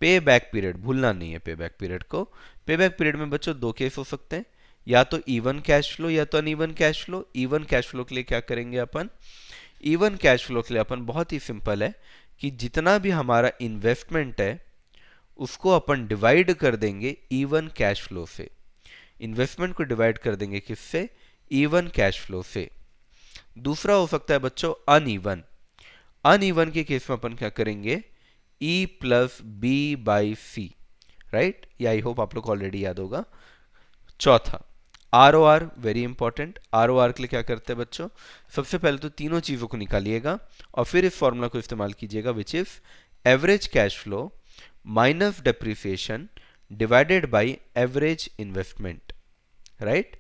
Speaker 1: पे बैक पीरियड, भूलना नहीं है पे बैक पीरियड को। पे बैक पीरियड में बच्चों दो केस हो सकते हैं, या तो इवन कैश फ्लो या तो uneven cash flow. Even cash flow के लिए क्या करेंगे अपन, इवन कैश फ्लो के लिए अपन बहुत ही सिंपल है कि जितना भी हमारा इन्वेस्टमेंट है उसको अपन डिवाइड कर देंगे इवन कैश फ्लो से। इन्वेस्टमेंट को डिवाइड कर देंगे किससे, इवन कैश फ्लो से। दूसरा हो सकता है बच्चों अनइवन। अनइवन के केस में अपन क्या करेंगे, E plus B by C, right? ये आई होप आप लोग ऑलरेडी याद होगा। चौथा, R O R, very important. R O R के लिए क्या करते हैं बच्चों, सबसे पहले तो तीनों चीजों को निकालिएगा और फिर इस फॉर्मूला को इस्तेमाल कीजिएगा, which is average cash flow minus depreciation divided by average investment, right?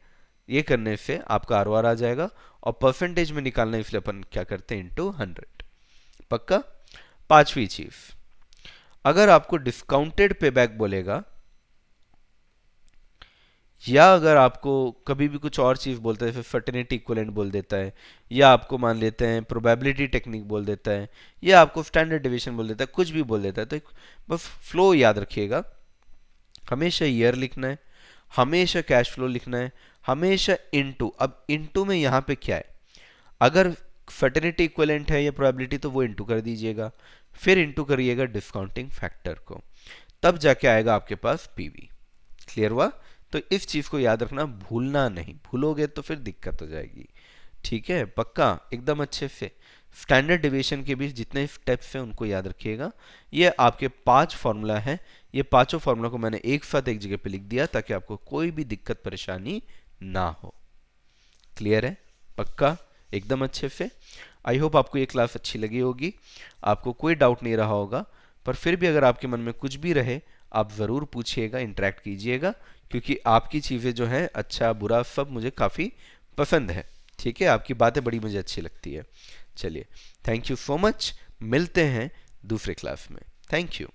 Speaker 1: ये करने से आपका आर ओ आर आ जाएगा, और परसेंटेज में निकालना इसलिए अपन क्या करते हैं, इंटू 100। पक्का? पांचवी चीज, अगर आपको डिस्काउंटेड पेबैक बोलेगा या अगर आपको कभी भी कुछ और चीज बोलता है, जैसे सर्टेनिटी इक्विवेलेंट बोल देता है, या आपको मान लेते हैं प्रोबेबिलिटी टेक्निक बोल देता है, या आपको स्टैंडर्ड डिवीजन बोल देता है, कुछ भी बोल देता है, तो बस फ्लो याद रखिएगा। हमेशा ईयर लिखना है, हमेशा कैश फ्लो लिखना है, हमेशा इनटू। अब इनटू में यहाँ पे क्या है, अगर सर्टेनिटी इक्विवेलेंट है या प्रोबेबिलिटी तो वो इनटू कर दीजिएगा, फिर इनटू करिएगा डिस्काउंटिंग फैक्टर को, तब जाके आएगा आपके पास पीवी। क्लियर हुआ? तो इस चीज को याद रखना, भूलना नहीं, भूलोगे तो फिर दिक्कत हो जाएगी। ठीक है, पक्का एकदम अच्छे से। स्टैंडर्ड डिविएशन के बीच जितने स्टेप्स हैं उनको याद रखिएगा। ये आपके 5 फॉर्मूला हैं, ये पांचों फॉर्मूला को मैंने एक साथ एक जगह पे लिख दिया ताकि आपको कोई भी दिक्कत परेशानी ना हो। क्लियर है? पक्का एकदम अच्छे से। आई होप आपको ये क्लास अच्छी लगी होगी, आपको कोई डाउट नहीं रहा होगा, पर फिर भी अगर आपके मन में कुछ भी रहे आप ज़रूर पूछिएगा, इंटरेक्ट कीजिएगा, क्योंकि आपकी चीज़ें जो हैं अच्छा बुरा सब मुझे काफ़ी पसंद है। ठीक है, आपकी बातें बड़ी मुझे अच्छी लगती है। चलिए, थैंक यू सो मच, मिलते हैं दूसरे क्लास में। Thank you.